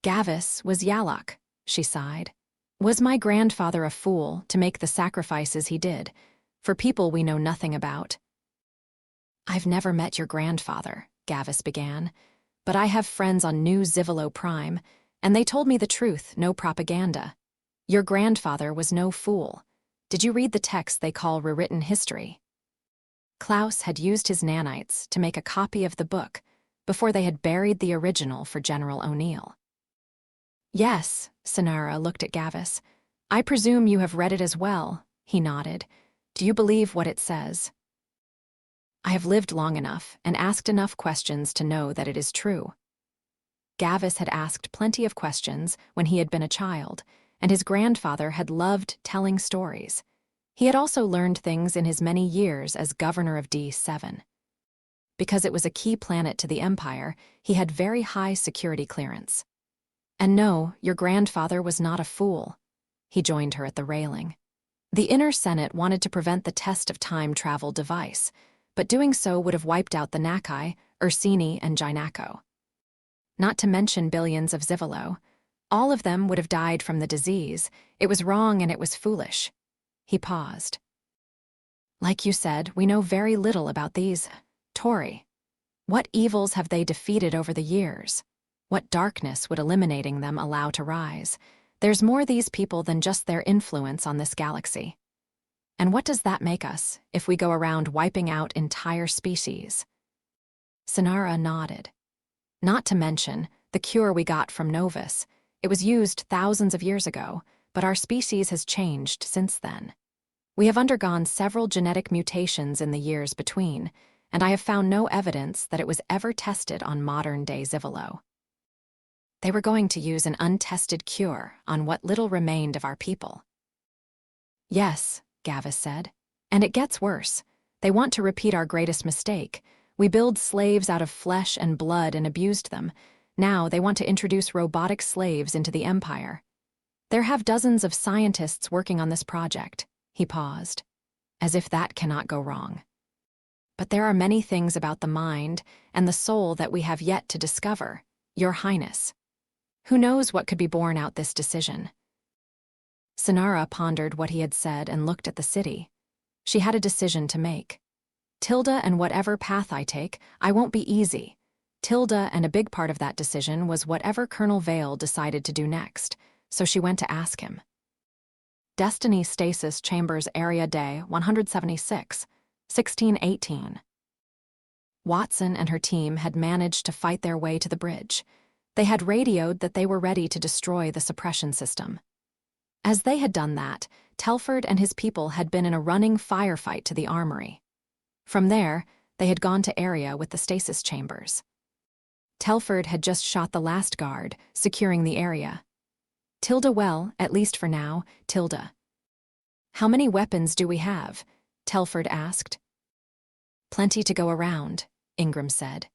Gavis was Yalak, she sighed. Was my grandfather a fool to make the sacrifices he did, for people we know nothing about? I've never met your grandfather, Gavis began, but I have friends on New Zivilo Prime, and they told me the truth, no propaganda. Your grandfather was no fool. Did you read the text they call rewritten history? Klaus had used his nanites to make a copy of the book before they had buried the original for General O'Neill. Yes, Sinara looked at Gavis. I presume you have read it as well, he nodded. Do you believe what it says? I have lived long enough and asked enough questions to know that it is true. Gavis had asked plenty of questions when he had been a child, and his grandfather had loved telling stories. He had also learned things in his many years as governor of D7. Because it was a key planet to the Empire, he had very high security clearance. And no, your grandfather was not a fool. He joined her at the railing. The Inner Senate wanted to prevent the test of time travel device, but doing so would have wiped out the Nakai, Ursini, and Jinako. Not to mention billions of Zivilo. All of them would have died from the disease. It was wrong and it was foolish. He paused. Like you said, we know very little about these Tori. What evils have they defeated over the years? What darkness would eliminating them allow to rise? There's more these people than just their influence on this galaxy. And what does that make us, if we go around wiping out entire species? Sinara nodded. Not to mention the cure we got from Novus. It was used thousands of years ago, but our species has changed since then. We have undergone several genetic mutations in the years between, and I have found no evidence that it was ever tested on modern-day Zivalo. They were going to use an untested cure on what little remained of our people. Yes, Gavis said. And it gets worse. They want to repeat our greatest mistake. We build slaves out of flesh and blood and abused them. Now they want to introduce robotic slaves into the empire. There have dozens of scientists working on this project. He paused, as if that cannot go wrong. But there are many things about the mind and the soul that we have yet to discover, Your Highness. Who knows what could be borne out this decision? Sinara pondered what he had said and looked at the city. She had a decision to make. Tilda, and whatever path I take, I won't be easy. Tilda, and a big part of that decision was whatever Colonel Vale decided to do next, so she went to ask him. Destiny Stasis Chambers Area Day 176, 1618. Watson and her team had managed to fight their way to the bridge. They had radioed that they were ready to destroy the suppression system. As they had done that, Telford and his people had been in a running firefight to the armory. From there, they had gone to area with the stasis chambers. Telford had just shot the last guard, securing the area. Tilda, well, at least for now, Tilda. How many weapons do we have? Telford asked. Plenty to go around, Ingram said.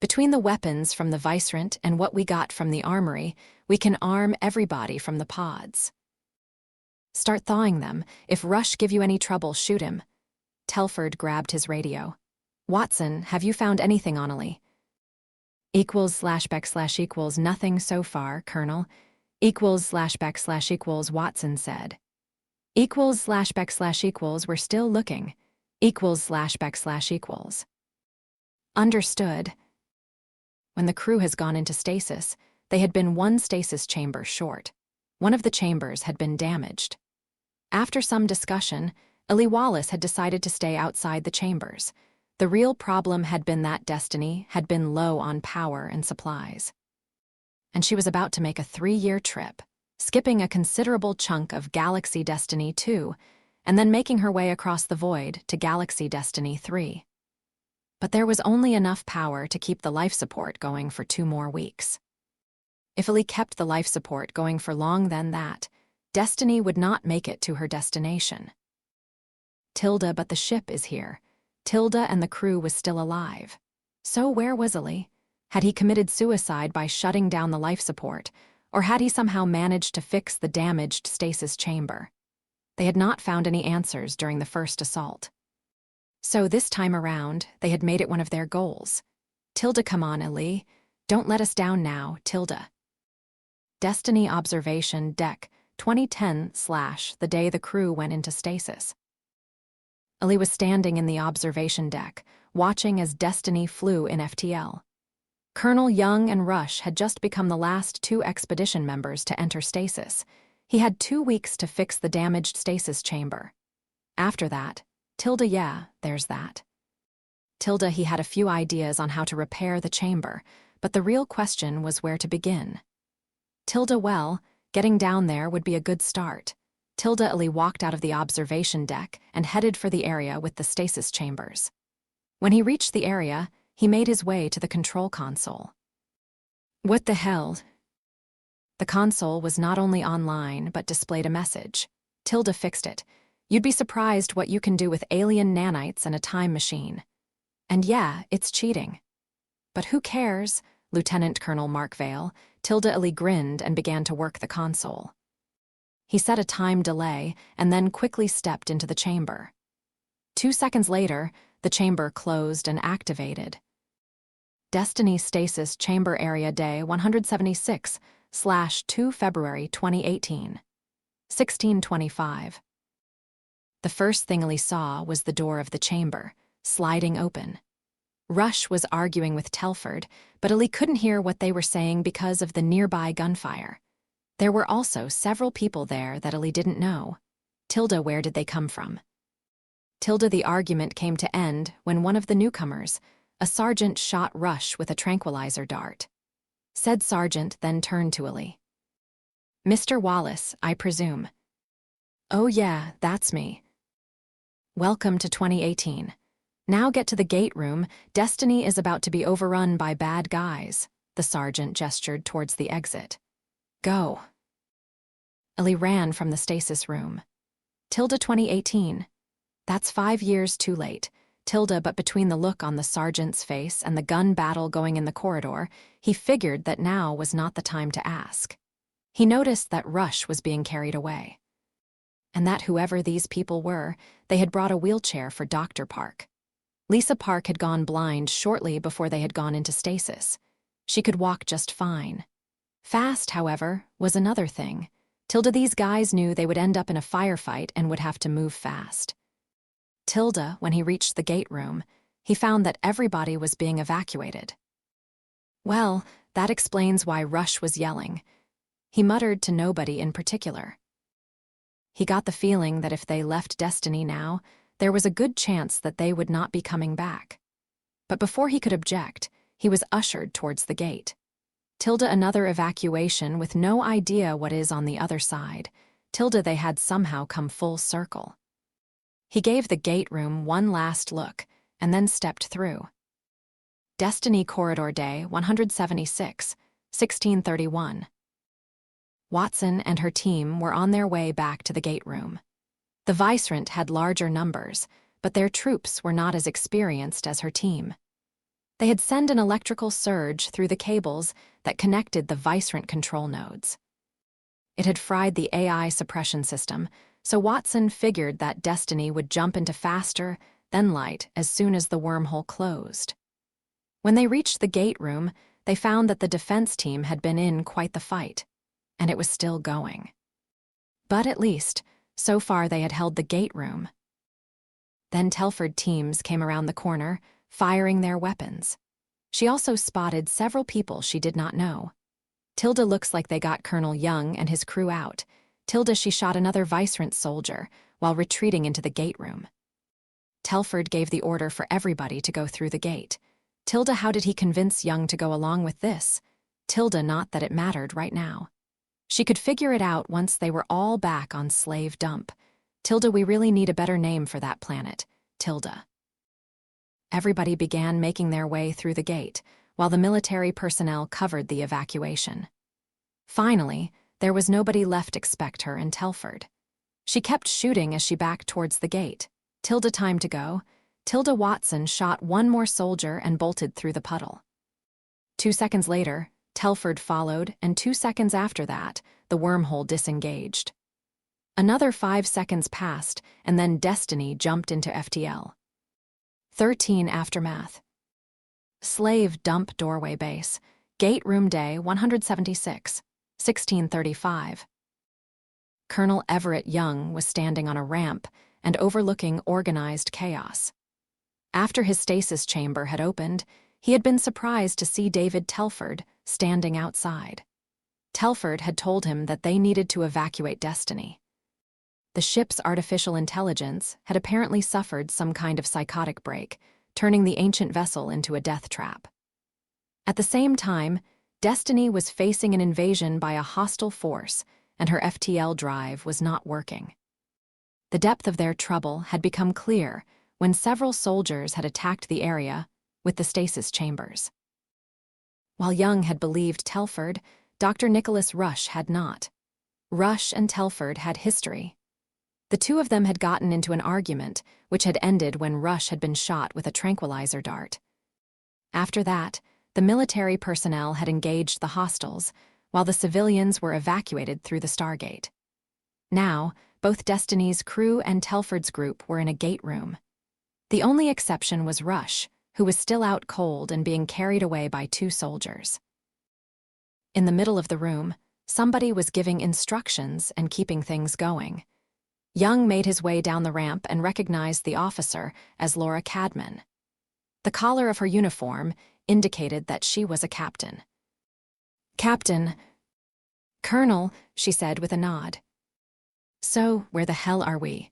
Between the weapons from the Vicerant and what we got from the armory, we can arm everybody from the pods. Start thawing them. If Rush give you any trouble, shoot him. Telford grabbed his radio. Watson, have you found anything on Ellie? =/= nothing so far, Colonel. =/= Watson said. =/= we're still looking. =/= Understood. When the crew has gone into stasis, they had been one stasis chamber short. One of the chambers had been damaged. After some discussion, Ellie Wallace had decided to stay outside the chambers. The real problem had been that Destiny had been low on power and supplies. And she was about to make a 3-year trip, skipping a considerable chunk of Galaxy Destiny 2, and then making her way across the void to Galaxy Destiny 3. But there was only enough power to keep the life support going for 2 more weeks. If Ellie kept the life support going for long than that, Destiny would not make it to her destination. Tilda, but the ship is here. Tilda and the crew was still alive. So where was Ellie? Had he committed suicide by shutting down the life support, or had he somehow managed to fix the damaged stasis chamber? They had not found any answers during the first assault. So this time around, they had made it one of their goals. Tilda, come on, Ellie. Don't let us down now, Tilda. Destiny Observation Deck 2010 / the day the crew went into stasis. Ellie was standing in the observation deck, watching as Destiny flew in FTL. Colonel Young and Rush had just become the last 2 expedition members to enter stasis. He had 2 weeks to fix the damaged stasis chamber. After that, Tilda, yeah, there's that. Tilda, he had a few ideas on how to repair the chamber, but the real question was where to begin. Tilda, well, getting down there would be a good start. Tilda, Ellie walked out of the observation deck and headed for the area with the stasis chambers. When he reached the area, he made his way to the control console. What the hell? The console was not only online, but displayed a message. Tilda fixed it. You'd be surprised what you can do with alien nanites and a time machine. And yeah, it's cheating. But who cares? Lieutenant Colonel Mark Vale. Tilda, Ellie grinned and began to work the console. He set a time delay and then quickly stepped into the chamber. 2 seconds later, the chamber closed and activated. Destiny Stasis Chamber Area Day 176 / 2 February 2018. 1625. The first thing Ellie saw was the door of the chamber, sliding open. Rush was arguing with Telford, but Ellie couldn't hear what they were saying because of the nearby gunfire. There were also several people there that Ellie didn't know. Tilda, where did they come from? Tilda, the argument came to end when one of the newcomers, a sergeant, shot Rush with a tranquilizer dart. Said sergeant then turned to Ellie. Mr. Wallace, I presume. Oh yeah, that's me. Welcome to 2018. Now get to the gate room. Destiny is about to be overrun by bad guys. The sergeant gestured towards the exit. Go. Ellie ran from the stasis room. Tilda 2018. That's 5 years too late. Tilda, but between the look on the sergeant's face and the gun battle going in the corridor, he figured that now was not the time to ask. He noticed that Rush was being carried away. And that whoever these people were, they had brought a wheelchair for Dr. Park. Lisa Park had gone blind shortly before they had gone into stasis. She could walk just fine. Fast, however, was another thing. Tilda, these guys knew they would end up in a firefight and would have to move fast. Tilda, when he reached the gate room, he found that everybody was being evacuated. Well, that explains why Rush was yelling. He muttered to nobody in particular. He got the feeling that if they left Destiny now, there was a good chance that they would not be coming back. But before he could object, he was ushered towards the gate. Tilda, another evacuation with no idea what is on the other side. Tilda, they had somehow come full circle. He gave the gate room one last look and then stepped through. Destiny Corridor Day 176, 1631. Watson and her team were on their way back to the gate room. The Vicerant had larger numbers, but their troops were not as experienced as her team. They had sent an electrical surge through the cables that connected the Vicerant control nodes. It had fried the AI suppression system, so Watson figured that Destiny would jump into faster than light as soon as the wormhole closed. When they reached the gate room, they found that the defense team had been in quite the fight, and it was still going. But at least, so far they had held the gate room. Then Telford teams came around the corner, firing their weapons. She also spotted several people she did not know. Tilda, looks like they got Colonel Young and his crew out. Tilda, she shot another Vicerant soldier while retreating into the gate room. Telford gave the order for everybody to go through the gate. Tilda, how did he convince Young to go along with this? Tilda, not that it mattered right now. She could figure it out once they were all back on Slave Dump. Tilda, we really need a better name for that planet. Tilda. Everybody began making their way through the gate, while the military personnel covered the evacuation. Finally, there was nobody left except her and Telford. She kept shooting as she backed towards the gate. Tilda, time to go. Tilda, Watson shot one more soldier and bolted through the puddle. 2 seconds later, Telford followed, and 2 seconds after that, the wormhole disengaged. Another 5 seconds passed, and then Destiny jumped into FTL. 13 Aftermath. Slave Dump Doorway Base, Gate Room Day 176, 1635. Colonel Everett Young was standing on a ramp and overlooking organized chaos. After his stasis chamber had opened, he had been surprised to see David Telford standing outside. Telford had told him that they needed to evacuate Destiny. The ship's artificial intelligence had apparently suffered some kind of psychotic break, turning the ancient vessel into a death trap. At the same time, Destiny was facing an invasion by a hostile force, and her FTL drive was not working. The depth of their trouble had become clear when several soldiers had attacked the area with the stasis chambers. While Young had believed Telford, Dr. Nicholas Rush had not. Rush and Telford had history. The two of them had gotten into an argument, which had ended when Rush had been shot with a tranquilizer dart. After that, the military personnel had engaged the hostiles, while the civilians were evacuated through the Stargate. Now, both Destiny's crew and Telford's group were in a gate room. The only exception was Rush, who was still out cold and being carried away by 2 soldiers. In the middle of the room, somebody was giving instructions and keeping things going. Young made his way down the ramp and recognized the officer as Laura Cadman. The collar of her uniform indicated that she was a captain. "Captain." "Colonel," she said with a nod. "So, where the hell are we?"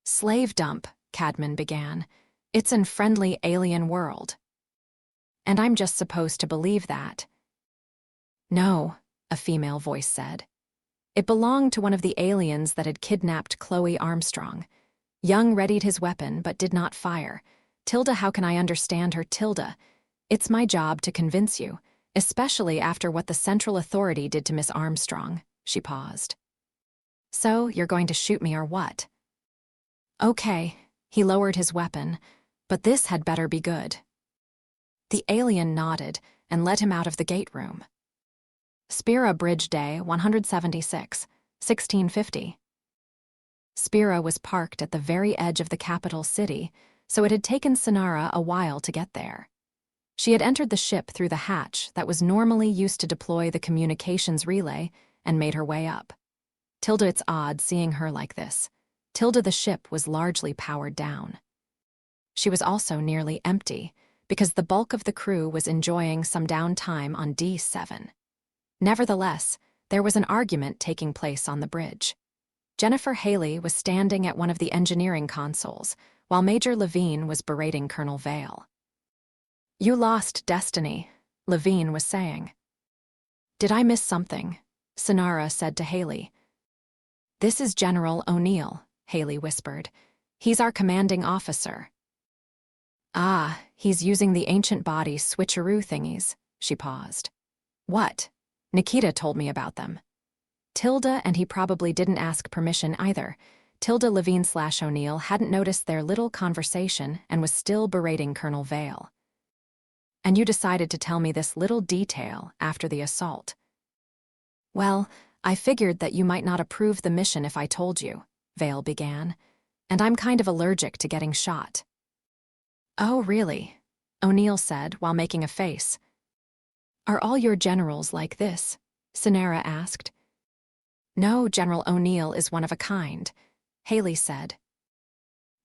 "Slave Dump," Cadman began. "It's an friendly alien world." "And I'm just supposed to believe that." "No," a female voice said. It belonged to one of the aliens that had kidnapped Chloe Armstrong. Young readied his weapon but did not fire. Tilda, how can I understand her? Tilda, it's my job to convince you, especially after what the Central Authority did to Miss Armstrong. She paused. So, you're going to shoot me or what? Okay, he lowered his weapon, but this had better be good. The alien nodded and led him out of the gate room. Spira Bridge Day, 176, 1650. Spira was parked at the very edge of the capital city, so it had taken Sinara a while to get there. She had entered the ship through the hatch that was normally used to deploy the communications relay and made her way up. Tilda, it's odd seeing her like this. Tilda, the ship was largely powered down. She was also nearly empty, because the bulk of the crew was enjoying some downtime on D7. Nevertheless, there was an argument taking place on the bridge. Jennifer Haley was standing at one of the engineering consoles, while Major Levine was berating Colonel Vale. You lost destiny, Levine was saying. Did I miss something? Sinara said to Haley. This is General O'Neill, Haley whispered. He's our commanding officer. Ah, he's using the ancient body switcheroo thingies, she paused. What? Nikita told me about them. Tilda, and he probably didn't ask permission either. Tilda Levine/O'Neill hadn't noticed their little conversation and was still berating Colonel Vale. And you decided to tell me this little detail after the assault. Well, I figured that you might not approve the mission if I told you, Vale began, and I'm kind of allergic to getting shot. Oh, really? O'Neill said while making a face. Are all your generals like this? Sinara asked. No, General O'Neill is one of a kind, Haley said.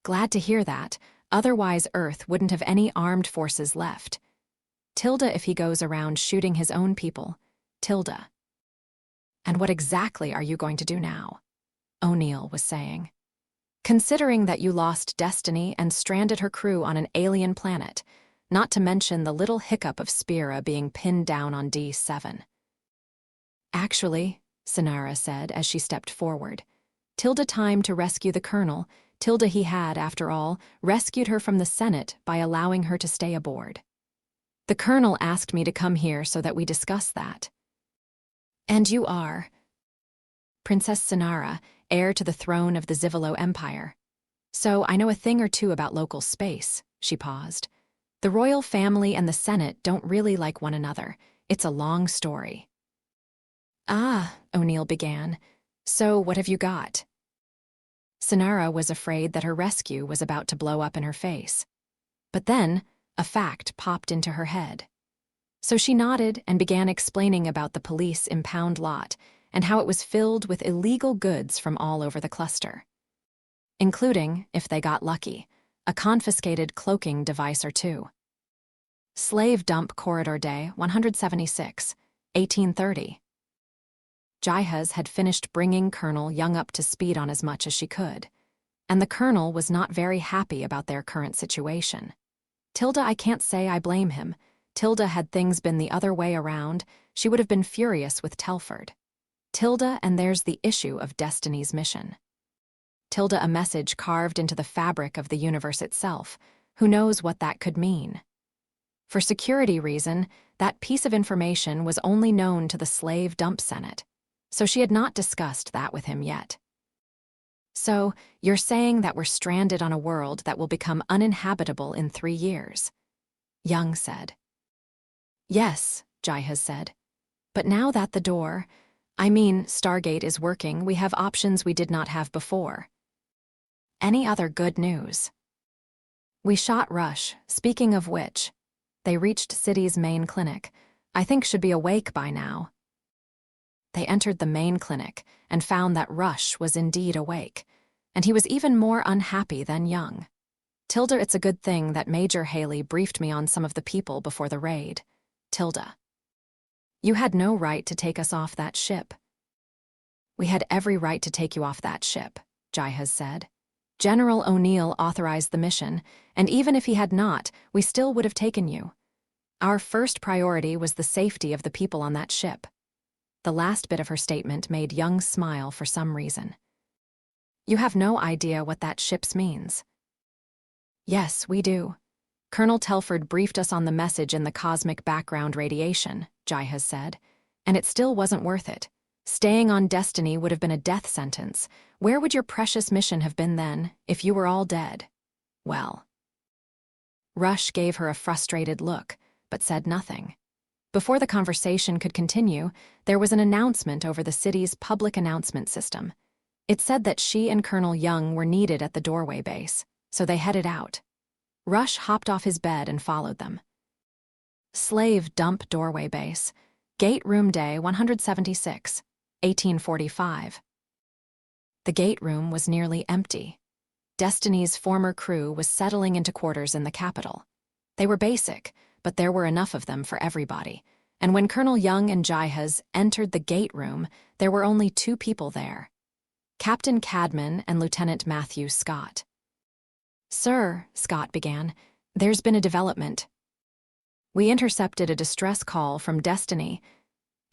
Glad to hear that, otherwise Earth wouldn't have any armed forces left. Tilda, if he goes around shooting his own people, Tilda. And what exactly are you going to do now? O'Neill was saying. Considering that you lost Destiny and stranded her crew on an alien planet, not to mention the little hiccup of Spira being pinned down on D7. Actually, Sinara said as she stepped forward, Tilda time to rescue the colonel. Tilda, he had, after all, rescued her from the Senate by allowing her to stay aboard. The colonel asked me to come here so that we discuss that. And you are Princess Sinara, heir to the throne of the Zivalo Empire. So I know a thing or two about local space, she paused. The royal family and the Senate don't really like one another. It's a long story. Ah, O'Neill began. So what have you got? Sinara was afraid that her rescue was about to blow up in her face. But then, a fact popped into her head. So she nodded and began explaining about the police impound lot and how it was filled with illegal goods from all over the cluster. Including, if they got lucky, a confiscated cloaking device or two. Slave Dump Corridor Day, 176, 1830. Jihaz had finished bringing Colonel Young up to speed on as much as she could, and the colonel was not very happy about their current situation. Tilda, I can't say I blame him. Tilda, had things been the other way around, she would have been furious with Telford. Tilda, and there's the issue of Destiny's mission. Tilda, a message carved into the fabric of the universe itself. Who knows what that could mean? For security reason, that piece of information was only known to the Slave Dump Senate, so she had not discussed that with him yet. So, you're saying that we're stranded on a world that will become uninhabitable in 3 years? Young said. Yes, Jihaz said. But now that the door, Stargate is working, we have options we did not have before. Any other good news? We shot Rush, speaking of which. They reached city's main clinic. I think should be awake by now. They entered the main clinic and found that Rush was indeed awake, and he was even more unhappy than Young. Tilda, it's a good thing that Major Haley briefed me on some of the people before the raid. Tilda. You had no right to take us off that ship. We had every right to take you off that ship, Jihaz said. General O'Neill authorized the mission, and even if he had not, we still would have taken you. Our first priority was the safety of the people on that ship. The last bit of her statement made Young smile for some reason. You have no idea what that ships means. Yes, we do. Colonel Telford briefed us on the message in the cosmic background radiation, Jihaz said, and it still wasn't worth it. Staying on Destiny would have been a death sentence. Where would your precious mission have been then, if you were all dead? Well. Rush gave her a frustrated look, but said nothing. Before the conversation could continue, there was an announcement over the city's public announcement system. It said that she and Colonel Young were needed at the doorway base, so they headed out. Rush hopped off his bed and followed them. Slave dump doorway base. Gate room day 176, 1845. The gate room was nearly empty. Destiny's former crew was settling into quarters in the capital. They were basic, but there were enough of them for everybody, and when Colonel Young and Jihaz entered the gate room, there were only 2 people there. Captain Cadman and Lieutenant Matthew Scott. Sir, Scott began, there's been a development. We intercepted a distress call from Destiny,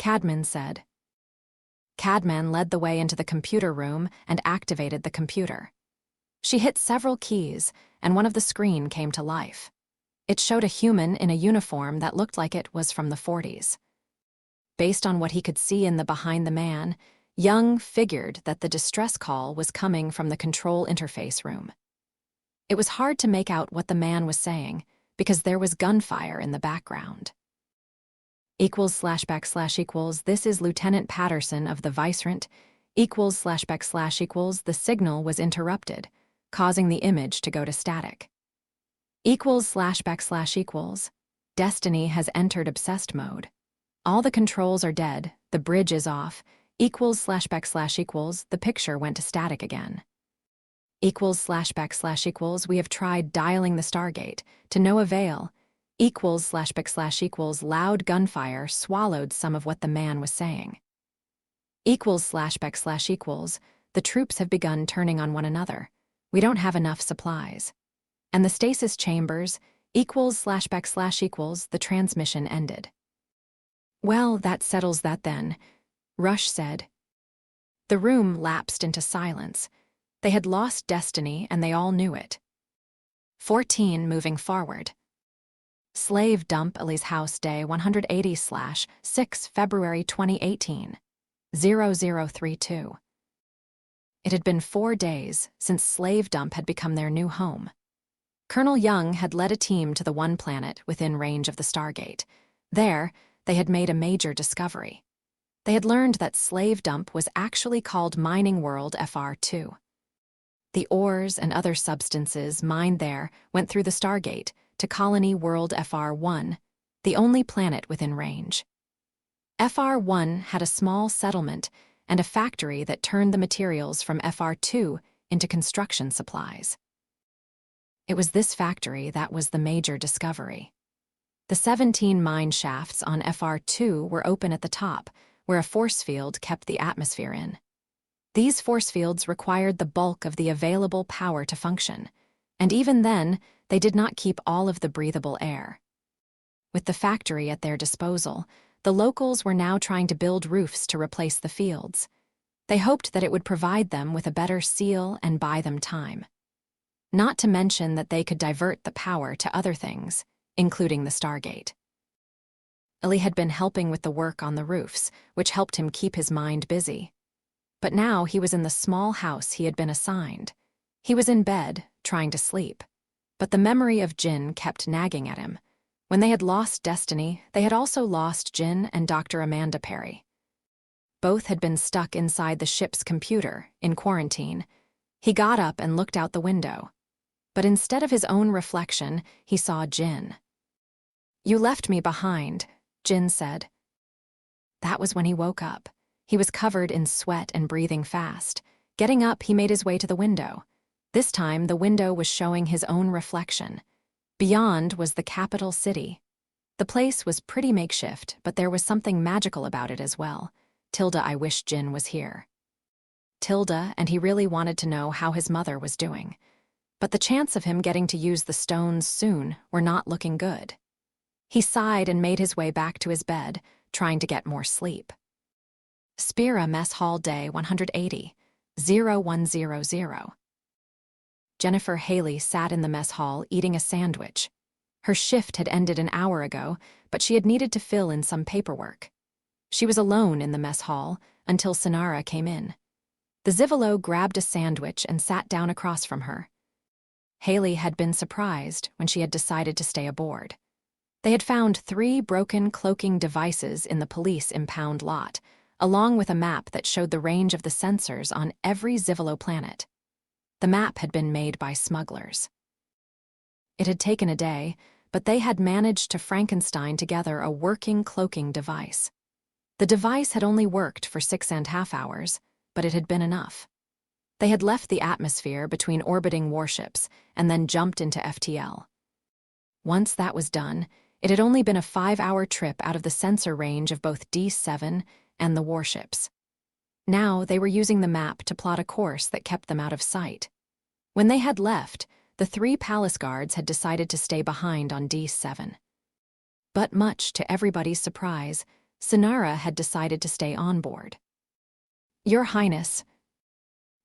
Cadman said. Cadman led the way into the computer room and activated the computer. She hit several keys, and one of the screen came to life. It showed a human in a uniform that looked like it was from the 40s. Based on what he could see in the behind the man, Young figured that the distress call was coming from the control interface room. It was hard to make out what the man was saying, because there was gunfire in the background. // this is Lieutenant Patterson of the Vicerant, // the signal was interrupted, causing the image to go to static. // Destiny has entered obsessed mode. All the controls are dead, the bridge is off, // the picture went to static again. // we have tried dialing the Stargate, to no avail. // loud gunfire swallowed some of what the man was saying. // the troops have begun turning on one another. We don't have enough supplies. And the stasis chambers, // the transmission ended. Well, that settles that then, Rush said. The room lapsed into silence. They had lost Destiny and they all knew it. 14 moving forward. Slave dump Ellie's house day 180/6 February 2018. 0032. It had been 4 days since slave dump had become their new home. Colonel Young had led a team to the one planet within range of the Stargate. There, they had made a major discovery. They had learned that slave dump was actually called Mining World FR2. The ores and other substances mined there went through the Stargate to Colony World FR1, the only planet within range. FR1 had a small settlement and a factory that turned the materials from FR2 into construction supplies. It was this factory that was the major discovery. The 17 mine shafts on FR2 were open at the top, where a force field kept the atmosphere in. These force fields required the bulk of the available power to function, and even then, they did not keep all of the breathable air. With the factory at their disposal, the locals were now trying to build roofs to replace the fields. They hoped that it would provide them with a better seal and buy them time. Not to mention that they could divert the power to other things, including the Stargate. Ellie had been helping with the work on the roofs, which helped him keep his mind busy. But now he was in the small house he had been assigned. He was in bed, trying to sleep. But the memory of Jin kept nagging at him. When they had lost Destiny, they had also lost Jin and Dr. Amanda Perry. Both had been stuck inside the ship's computer, in quarantine. He got up and looked out the window. But instead of his own reflection, he saw Jin. "You left me behind," Jin said. That was when he woke up. He was covered in sweat and breathing fast. Getting up, he made his way to the window. This time, the window was showing his own reflection. Beyond was the capital city. The place was pretty makeshift, but there was something magical about it as well. Tilda, I wish Jin was here. Tilda, and he really wanted to know how his mother was doing. But the chance of him getting to use the stones soon were not looking good. He sighed and made his way back to his bed, trying to get more sleep. Spira Mess Hall Day 180, 0100. Jennifer Haley sat in the mess hall eating a sandwich. Her shift had ended an hour ago, but she had needed to fill in some paperwork. She was alone in the mess hall until Sonara came in. The Zivolo grabbed a sandwich and sat down across from her. Haley had been surprised when she had decided to stay aboard. They had found 3 broken cloaking devices in the police impound lot, along with a map that showed the range of the sensors on every Zivolo planet. The map had been made by smugglers. It had taken a day, but they had managed to Frankenstein together a working cloaking device. The device had only worked for 6.5 hours, but it had been enough. They had left the atmosphere between orbiting warships and then jumped into FTL. Once that was done, it had only been a 5-hour trip out of the sensor range of both D7 and the warships. Now they were using the map to plot a course that kept them out of sight. When they had left, the 3 palace guards had decided to stay behind on D7. But much to everybody's surprise, Sonara had decided to stay on board. "Your Highness."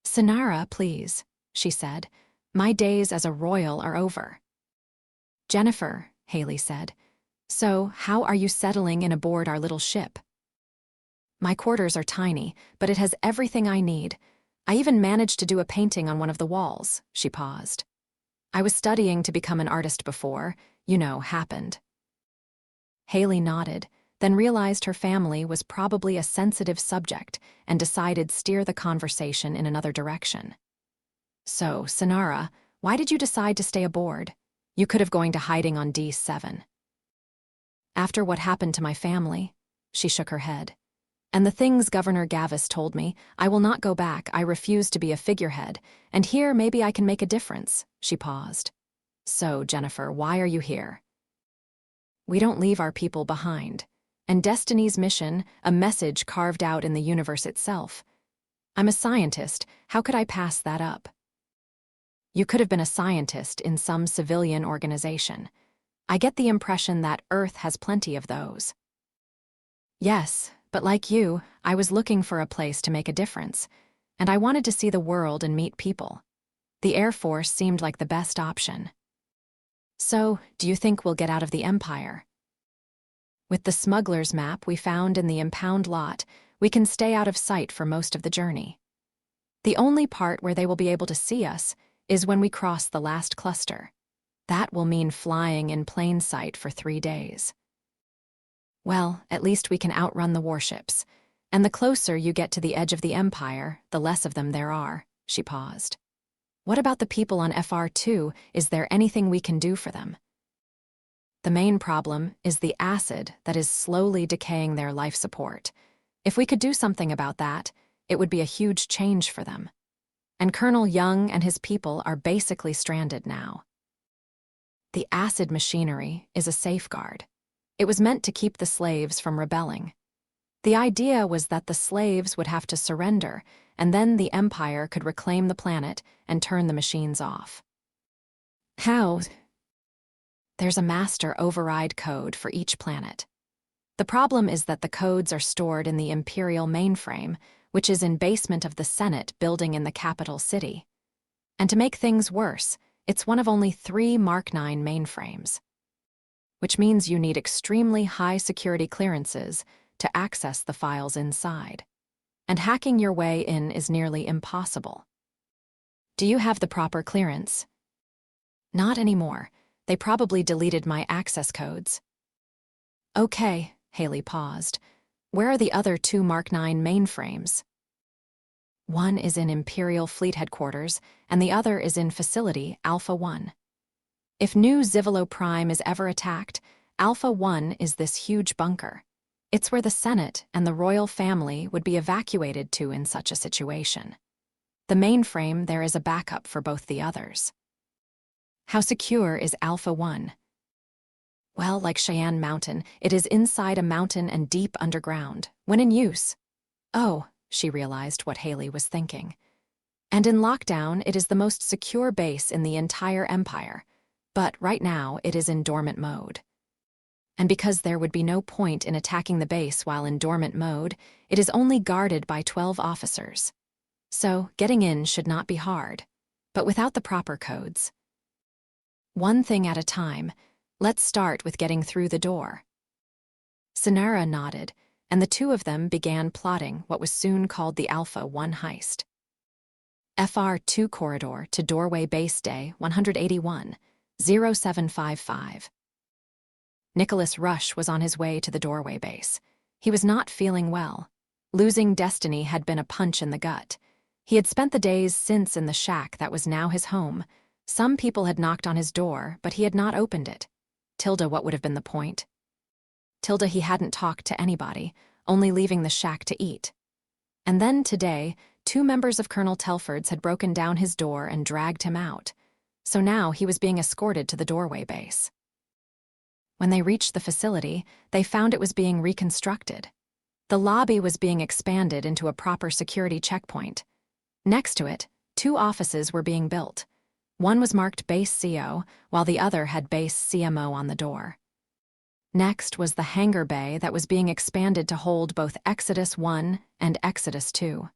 "Sonara, please," she said. "My days as a royal are over." "Jennifer," Haley said. "So, how are you settling in aboard our little ship?" "My quarters are tiny, but it has everything I need. I even managed to do a painting on one of the walls." She paused. "I was studying to become an artist before, happened." Haley nodded, then realized her family was probably a sensitive subject and decided to steer the conversation in another direction. "So, Sonara, why did you decide to stay aboard? You could have gone to hiding on D7. "After what happened to my family," she shook her head. "And the things Governor Gavis told me, I will not go back. I refuse to be a figurehead, and here maybe I can make a difference." She paused. "So, Jennifer, why are you here?" "We don't leave our people behind. And Destiny's mission, a message carved out in the universe itself. I'm a scientist. How could I pass that up?" "You could have been a scientist in some civilian organization. I get the impression that Earth has plenty of those." "Yes, but like you, I was looking for a place to make a difference, and I wanted to see the world and meet people. The Air Force seemed like the best option." "So, do you think we'll get out of the Empire?" "With the smuggler's map we found in the impound lot, we can stay out of sight for most of the journey. The only part where they will be able to see us is when we cross the last cluster. That will mean flying in plain sight for 3 days." "Well, at least we can outrun the warships. And the closer you get to the edge of the Empire, the less of them there are." She paused. "What about the people on FR2? Is there anything we can do for them?" "The main problem is the acid that is slowly decaying their life support. If we could do something about that, it would be a huge change for them. And Colonel Young and his people are basically stranded now. The acid machinery is a safeguard. It was meant to keep the slaves from rebelling. The idea was that the slaves would have to surrender, and then the Empire could reclaim the planet and turn the machines off." "How?" "There's a master override code for each planet. The problem is that the codes are stored in the Imperial mainframe, which is in basement of the Senate building in the capital city. And to make things worse, it's one of only 3 Mark IX mainframes. Which means you need extremely high security clearances to access the files inside. And hacking your way in is nearly impossible." "Do you have the proper clearance?" "Not anymore. They probably deleted my access codes." "Okay," Haley paused. "Where are the other 2 Mark IX mainframes?" "One is in Imperial Fleet Headquarters, and the other is in Facility Alpha 1. If New Zivolo Prime is ever attacked, Alpha 1 is this huge bunker. It's where the Senate and the royal family would be evacuated to in such a situation. The mainframe there is a backup for both the others." "How secure is Alpha 1? "Well, like Cheyenne Mountain, it is inside a mountain and deep underground, when in use." "Oh," she realized what Haley was thinking. "And in lockdown, it is the most secure base in the entire Empire. But right now, it is in dormant mode." And because there would be no point in attacking the base while in dormant mode, it is only guarded by 12 officers. So, getting in should not be hard. But without the proper codes. One thing at a time, let's start with getting through the door. Sinara nodded, and the two of them began plotting what was soon called the Alpha 1 heist. FR2 corridor to doorway base day 181, 0755. Nicholas Rush was on his way to the doorway base. He was not feeling well. Losing Destiny had been a punch in the gut. He had spent the days since in the shack that was now his home. Some people had knocked on his door, but he had not opened it. Tilda, what would have been the point? Tilda, he hadn't talked to anybody, only leaving the shack to eat. And then today, 2 members of Colonel Telford's had broken down his door and dragged him out. So now he was being escorted to the doorway base. When they reached the facility, they found it was being reconstructed. The lobby was being expanded into a proper security checkpoint. Next to it, 2 offices were being built. One was marked Base CO, while the other had Base CMO on the door. Next was the hangar bay that was being expanded to hold both Exodus 1 and Exodus 2.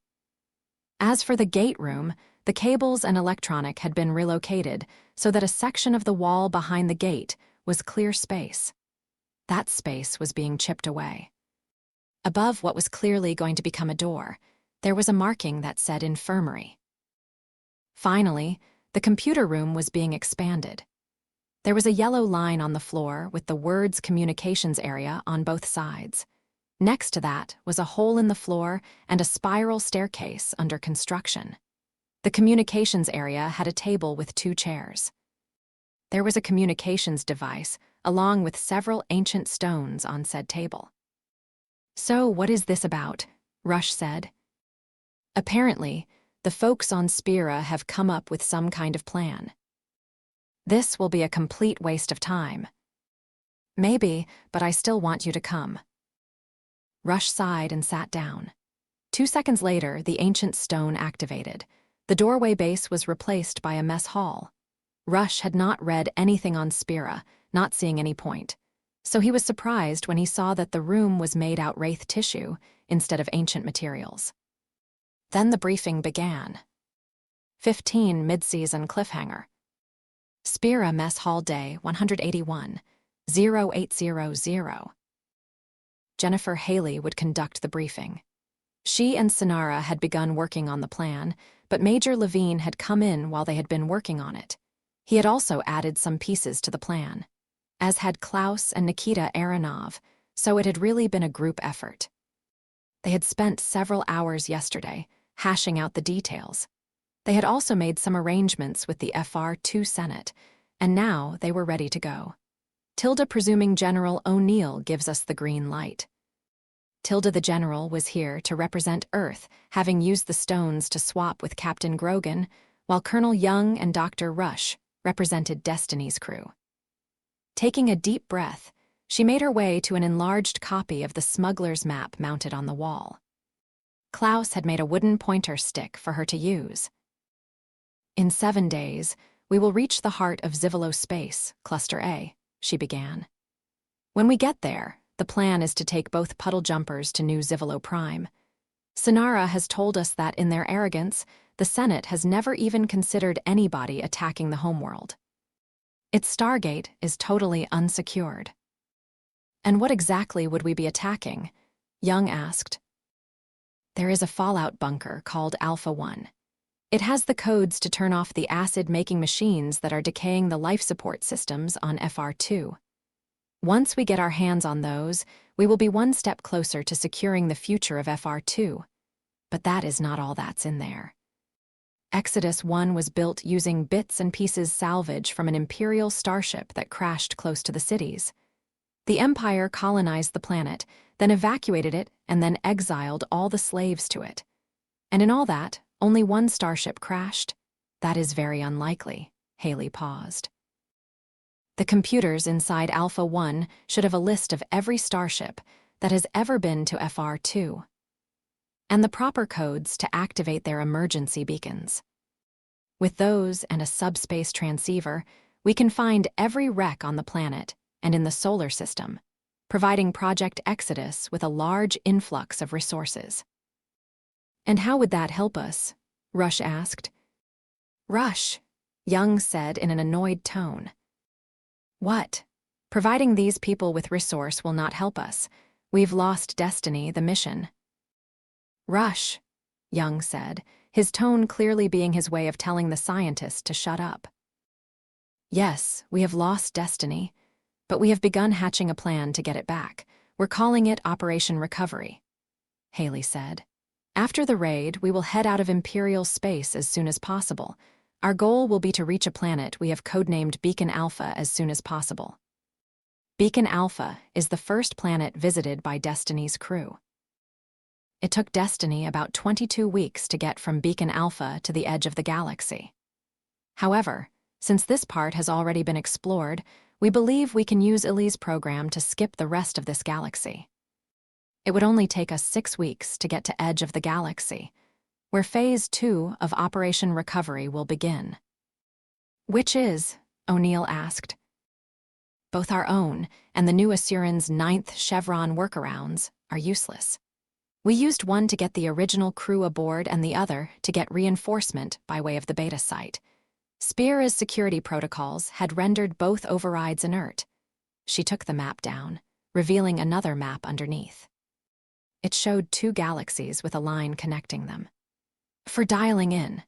As for the gate room, the cables and electronic had been relocated so that a section of the wall behind the gate was clear space. That space was being chipped away. Above what was clearly going to become a door, there was a marking that said infirmary. Finally, the computer room was being expanded. There was a yellow line on the floor with the words communications area on both sides. Next to that was a hole in the floor and a spiral staircase under construction. The communications area had a table with 2 chairs. There was a communications device, along with several ancient stones on said table. "So, what is this about?" Rush said. "Apparently, the folks on Spira have come up with some kind of plan. This will be a complete waste of time." "Maybe, but I still want you to come." Rush sighed and sat down. 2 seconds later, the ancient stone activated. The doorway base was replaced by a mess hall. Rush had not read anything on Spira, not seeing any point. So he was surprised when he saw that the room was made out wraith tissue instead of ancient materials. Then the briefing began. 15 mid-season cliffhanger. Spira Mess Hall Day 181, 0800. Jennifer Haley would conduct the briefing. She and Sinara had begun working on the plan, but Major Levine had come in while they had been working on it. He had also added some pieces to the plan, as had Klaus and Nikita Aronov, so it had really been a group effort. They had spent several hours yesterday, hashing out the details. They had also made some arrangements with the FR2 Senate, and now they were ready to go. Tilda, presuming General O'Neill gives us the green light. Tilda the General was here to represent Earth, having used the stones to swap with Captain Grogan, while Colonel Young and Dr. Rush represented Destiny's crew. Taking a deep breath, she made her way to an enlarged copy of the smuggler's map mounted on the wall. Klaus had made a wooden pointer stick for her to use. "In 7 days, we will reach the heart of Zivolo Space, Cluster A," she began. "When we get there, the plan is to take both puddle jumpers to New Zivolo Prime. Sinara has told us that, in their arrogance, the Senate has never even considered anybody attacking the homeworld. Its Stargate is totally unsecured." "And what exactly would we be attacking?" Young asked. "There is a fallout bunker called Alpha 1. It has the codes to turn off the acid-making machines that are decaying the life support systems on FR2. Once we get our hands on those, we will be one step closer to securing the future of FR2. But that is not all that's in there. Exodus 1 was built using bits and pieces salvage from an Imperial starship that crashed close to the cities. The Empire colonized the planet, then evacuated it, and then exiled all the slaves to it. And in all that, only one starship crashed? That is very unlikely." Haley paused. "The computers inside Alpha 1 should have a list of every starship that has ever been to FR2. And the proper codes to activate their emergency beacons. With those and a subspace transceiver, we can find every wreck on the planet and in the solar system providing Project Exodus with a large influx of resources. "And how would that help us?" Rush asked. "Rush," Young said in an annoyed tone. "What? Providing these people with resource will not help us. We've lost Destiny, the mission." "Rush," Young said, his tone clearly being his way of telling the scientist to shut up. "Yes, we have lost Destiny, but we have begun hatching a plan to get it back. We're calling it Operation Recovery," Haley said. "After the raid, we will head out of Imperial space as soon as possible. Our goal will be to reach a planet we have codenamed Beacon Alpha as soon as possible." Beacon Alpha is the first planet visited by Destiny's crew. It took Destiny about 22 weeks to get from Beacon Alpha to the edge of the galaxy. However, since this part has already been explored, we believe we can use Illy's program to skip the rest of this galaxy. It would only take us 6 weeks to get to edge of the galaxy, where Phase 2 of Operation Recovery will begin. "Which is?" O'Neill asked. "Both our own and the new Vicerant's 9th chevron workarounds are useless. We used one to get the original crew aboard and the other to get reinforcement by way of the beta site. Spira's security protocols had rendered both overrides inert." She took the map down, revealing another map underneath. It showed 2 galaxies with a line connecting them. "For dialing in.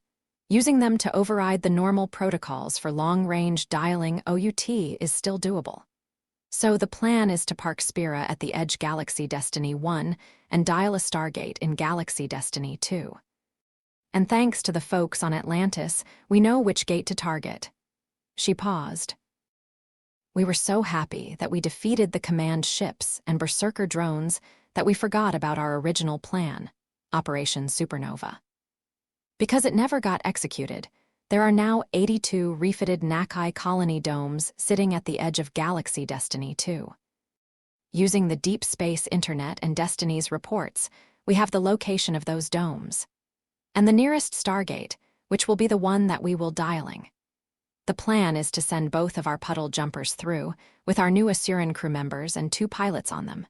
Using them to override the normal protocols for long-range dialing OUT is still doable. So the plan is to park Spira at the Edge Galaxy Destiny 1 and dial a Stargate in Galaxy Destiny 2. And thanks to the folks on Atlantis, we know which gate to target." She paused. "We were so happy that we defeated the command ships and berserker drones that we forgot about our original plan, Operation Supernova. Because it never got executed, there are now 82 refitted Nakai colony domes sitting at the edge of Galaxy Destiny 2. Using the Deep Space Internet and Destiny's reports, we have the location of those domes. And the nearest Stargate, which will be the one that we will dialing. The plan is to send both of our puddle jumpers through, with our new Vicerant crew members and 2 pilots on them."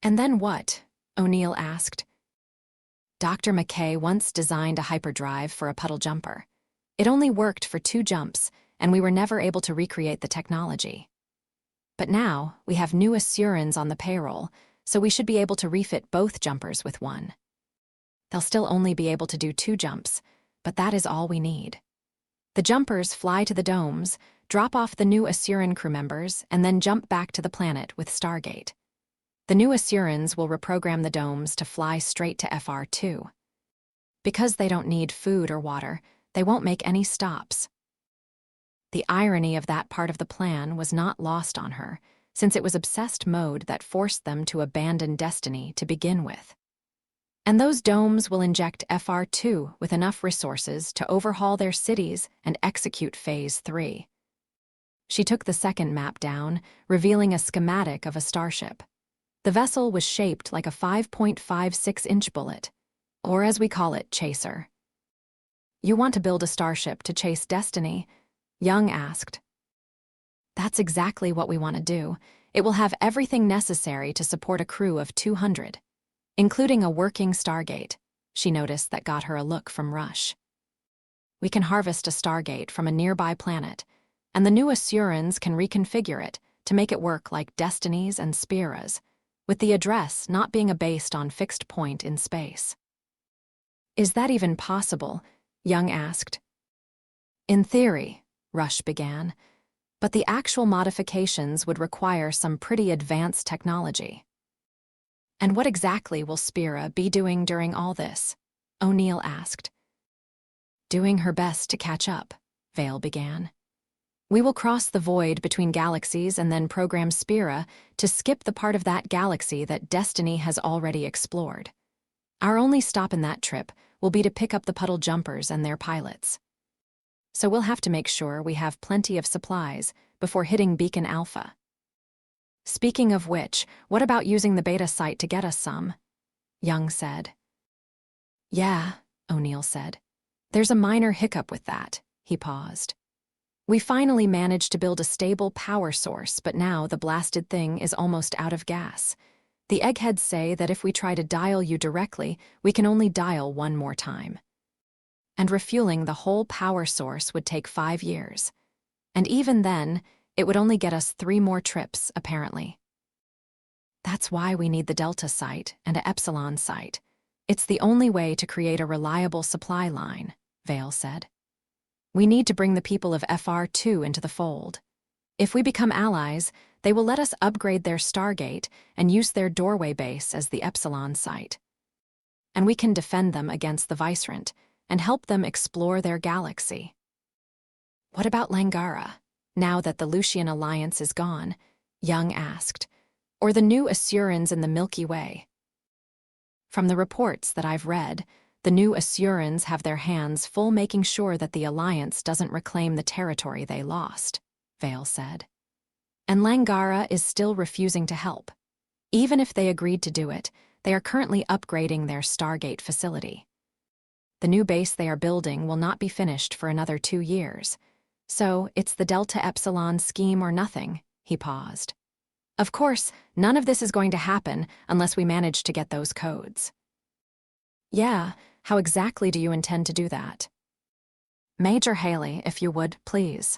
"And then what?" O'Neill asked. "Dr. McKay once designed a hyperdrive for a puddle jumper. It only worked for 2 jumps, and we were never able to recreate the technology. But now, we have new Vicerants on the payroll, so we should be able to refit both jumpers with one. They'll still only be able to do 2 jumps, but that is all we need. The jumpers fly to the domes, drop off the new Vicerant crew members, and then jump back to the planet with Stargate. The new Vicerants will reprogram the domes to fly straight to FR2. Because they don't need food or water, they won't make any stops." The irony of that part of the plan was not lost on her, since it was obsessed mode that forced them to abandon Destiny to begin with. "And those domes will inject FR2 with enough resources to overhaul their cities and execute Phase 3. She took the second map down, revealing a schematic of a starship. The vessel was shaped like a 5.56-inch bullet, or as we call it, chaser. "You want to build a starship to chase Destiny?" Young asked. "That's exactly what we want to do. It will have everything necessary to support a crew of 200, including a working Stargate," she noticed that got her a look from Rush. "We can harvest a Stargate from a nearby planet, and the new Vicerants can reconfigure it to make it work like Destiny's and Spira's, with the address not being based on fixed point in space." "Is that even possible?" Young asked. "In theory," Rush began, "but the actual modifications would require some pretty advanced technology." "And what exactly will Spira be doing during all this?" O'Neill asked. "Doing her best to catch up," Vale began. "We will cross the void between galaxies and then program Spira to skip the part of that galaxy that Destiny has already explored. Our only stop in that trip will be to pick up the puddle jumpers and their pilots. So we'll have to make sure we have plenty of supplies before hitting Beacon Alpha. Speaking of which, what about using the beta site to get us some?" Young said. "Yeah," O'Neill said. "There's a minor hiccup with that." He paused. We finally managed to build a stable power source, but now the blasted thing is almost out of gas. The eggheads say that if we try to dial you directly, we can only dial one more time. And refueling the whole power source would take 5 years. And even then, it would only get us 3 more trips, apparently. That's why we need the Delta site and a Epsilon site. It's the only way to create a reliable supply line, Vale said. We need to bring the people of FR2 into the fold. If we become allies, they will let us upgrade their Stargate and use their doorway base as the Epsilon site. And we can defend them against the Vicerant and help them explore their galaxy. What about Langara, now that the Lucian Alliance is gone? Young asked. Or the new Asurans in the Milky Way? From the reports that I've read, the new Asurans have their hands full making sure that the Alliance doesn't reclaim the territory they lost, Vale said. And Langara is still refusing to help. Even if they agreed to do it, they are currently upgrading their Stargate facility. The new base they are building will not be finished for another 2 years. So it's the Delta Epsilon scheme or nothing, he paused. Of course, none of this is going to happen unless we manage to get those codes. Yeah, how exactly do you intend to do that? Major Haley, if you would, please.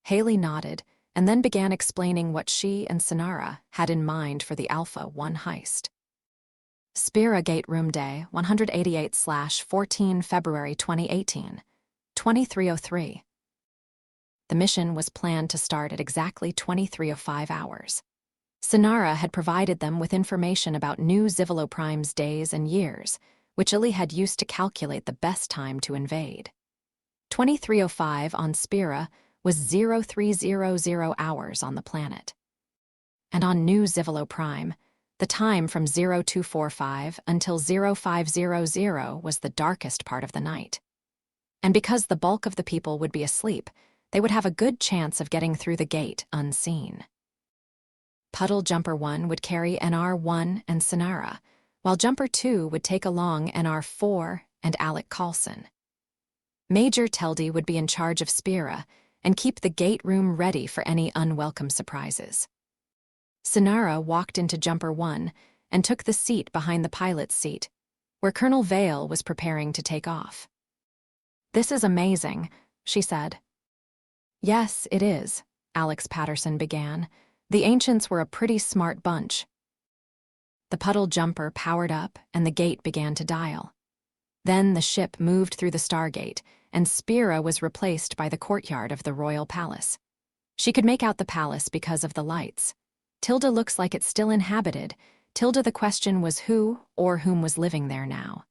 Haley nodded and then began explaining what she and Sonara had in mind for the Alpha 1 heist. Spira Gate Room Day, 188/14 February 2018, 23:03. The mission was planned to start at exactly 23:05 hours. Sonara had provided them with information about new Zivaloprime's days and years, which Illy had used to calculate the best time to invade. 23:05 on Spira was 0300 hours on the planet. And on New Zivaloprime, the time from 0245 until 0500 was the darkest part of the night. And because the bulk of the people would be asleep, they would have a good chance of getting through the gate unseen. Puddle Jumper 1 would carry NR1 and Sonara, while Jumper 2 would take along NR4 and Alec Carlson. Major Teldy would be in charge of Spira and keep the gate room ready for any unwelcome surprises. Sonara walked into Jumper 1 and took the seat behind the pilot's seat, where Colonel Vale was preparing to take off. "This is amazing," she said. "Yes, it is," Alex Patterson began. "The Ancients were a pretty smart bunch." The Puddle Jumper powered up and the gate began to dial. Then the ship moved through the Stargate, and Spira was replaced by the courtyard of the Royal Palace. She could make out the palace because of the lights. Tilda looks like it's still inhabited. Tilda, the question was who or whom was living there now.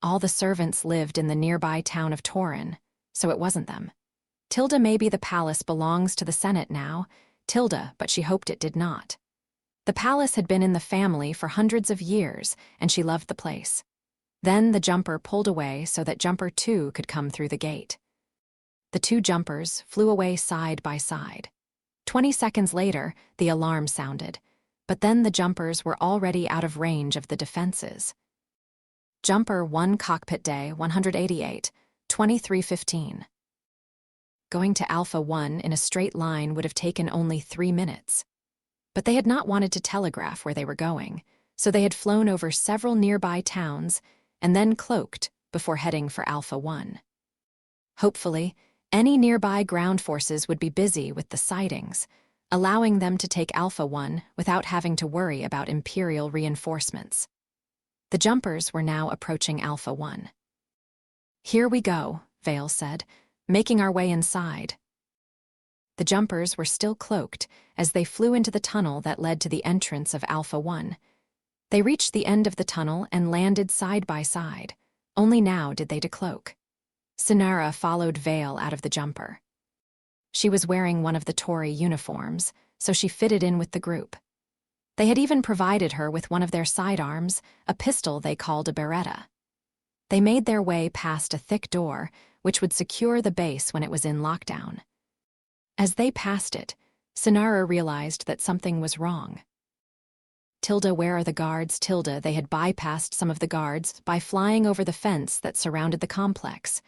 All the servants lived in the nearby town of Torin, so it wasn't them. Tilda, maybe the palace belongs to the Senate now. Tilda, but she hoped it did not. The palace had been in the family for hundreds of years, and she loved the place. Then the Jumper pulled away so that Jumper 2 could come through the gate. The 2 jumpers flew away side by side. 20 seconds later, the alarm sounded, but then the jumpers were already out of range of the defenses. Jumper 1 Cockpit Day 188, 23:15. Going to Alpha 1 in a straight line would have taken only 3 minutes. But they had not wanted to telegraph where they were going, so they had flown over several nearby towns and then cloaked before heading for Alpha 1. Hopefully, any nearby ground forces would be busy with the sightings, allowing them to take Alpha 1 without having to worry about Imperial reinforcements. The jumpers were now approaching Alpha 1. "Here we go," Vale said, making our way inside. The jumpers were still cloaked as they flew into the tunnel that led to the entrance of Alpha 1. They reached the end of the tunnel and landed side by side. Only now did they decloak. Sonara followed Vale out of the jumper. She was wearing one of the Tory uniforms, so she fitted in with the group. They had even provided her with one of their sidearms, a pistol they called a Beretta. They made their way past a thick door, which would secure the base when it was in lockdown. As they passed it, Sonara realized that something was wrong. "Tilda, where are the guards?" Tilda, they had bypassed some of the guards by flying over the fence that surrounded the complex.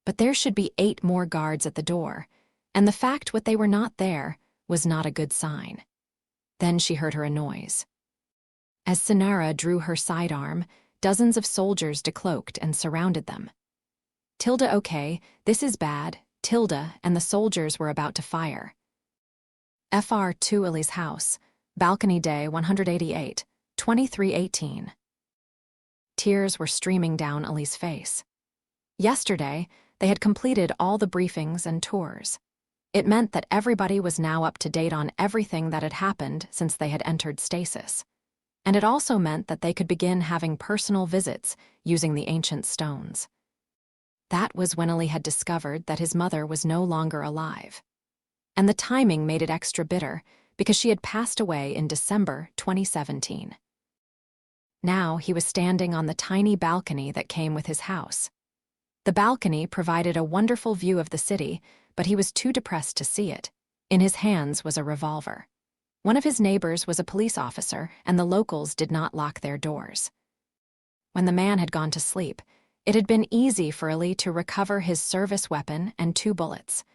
But there should be 8 more guards at the door, and the fact what they were not there was not a good sign. Then she heard a noise. As Sinara drew her sidearm, dozens of soldiers decloaked and surrounded them. Tilda, okay, this is bad. Tilda and the soldiers were about to fire. Fr. 2 Ellie's house, balcony day 188, 2318. Tears were streaming down Ellie's face. Yesterday, they had completed all the briefings and tours. It meant that everybody was now up to date on everything that had happened since they had entered stasis. And it also meant that they could begin having personal visits using the ancient stones. That was when Ellie had discovered that his mother was no longer alive. And the timing made it extra bitter because she had passed away in December 2017. Now he was standing on the tiny balcony that came with his house. The balcony provided a wonderful view of the city, but he was too depressed to see it. In his hands was a revolver. One of his neighbors was a police officer, and the locals did not lock their doors. When the man had gone to sleep, it had been easy for Ellie to recover his service weapon and 2 bullets.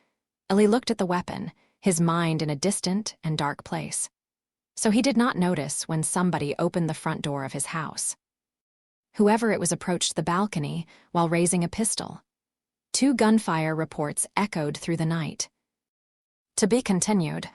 Ellie looked at the weapon, his mind in a distant and dark place. So he did not notice when somebody opened the front door of his house. Whoever it was approached the balcony while raising a pistol. 2 gunfire reports echoed through the night. To be continued.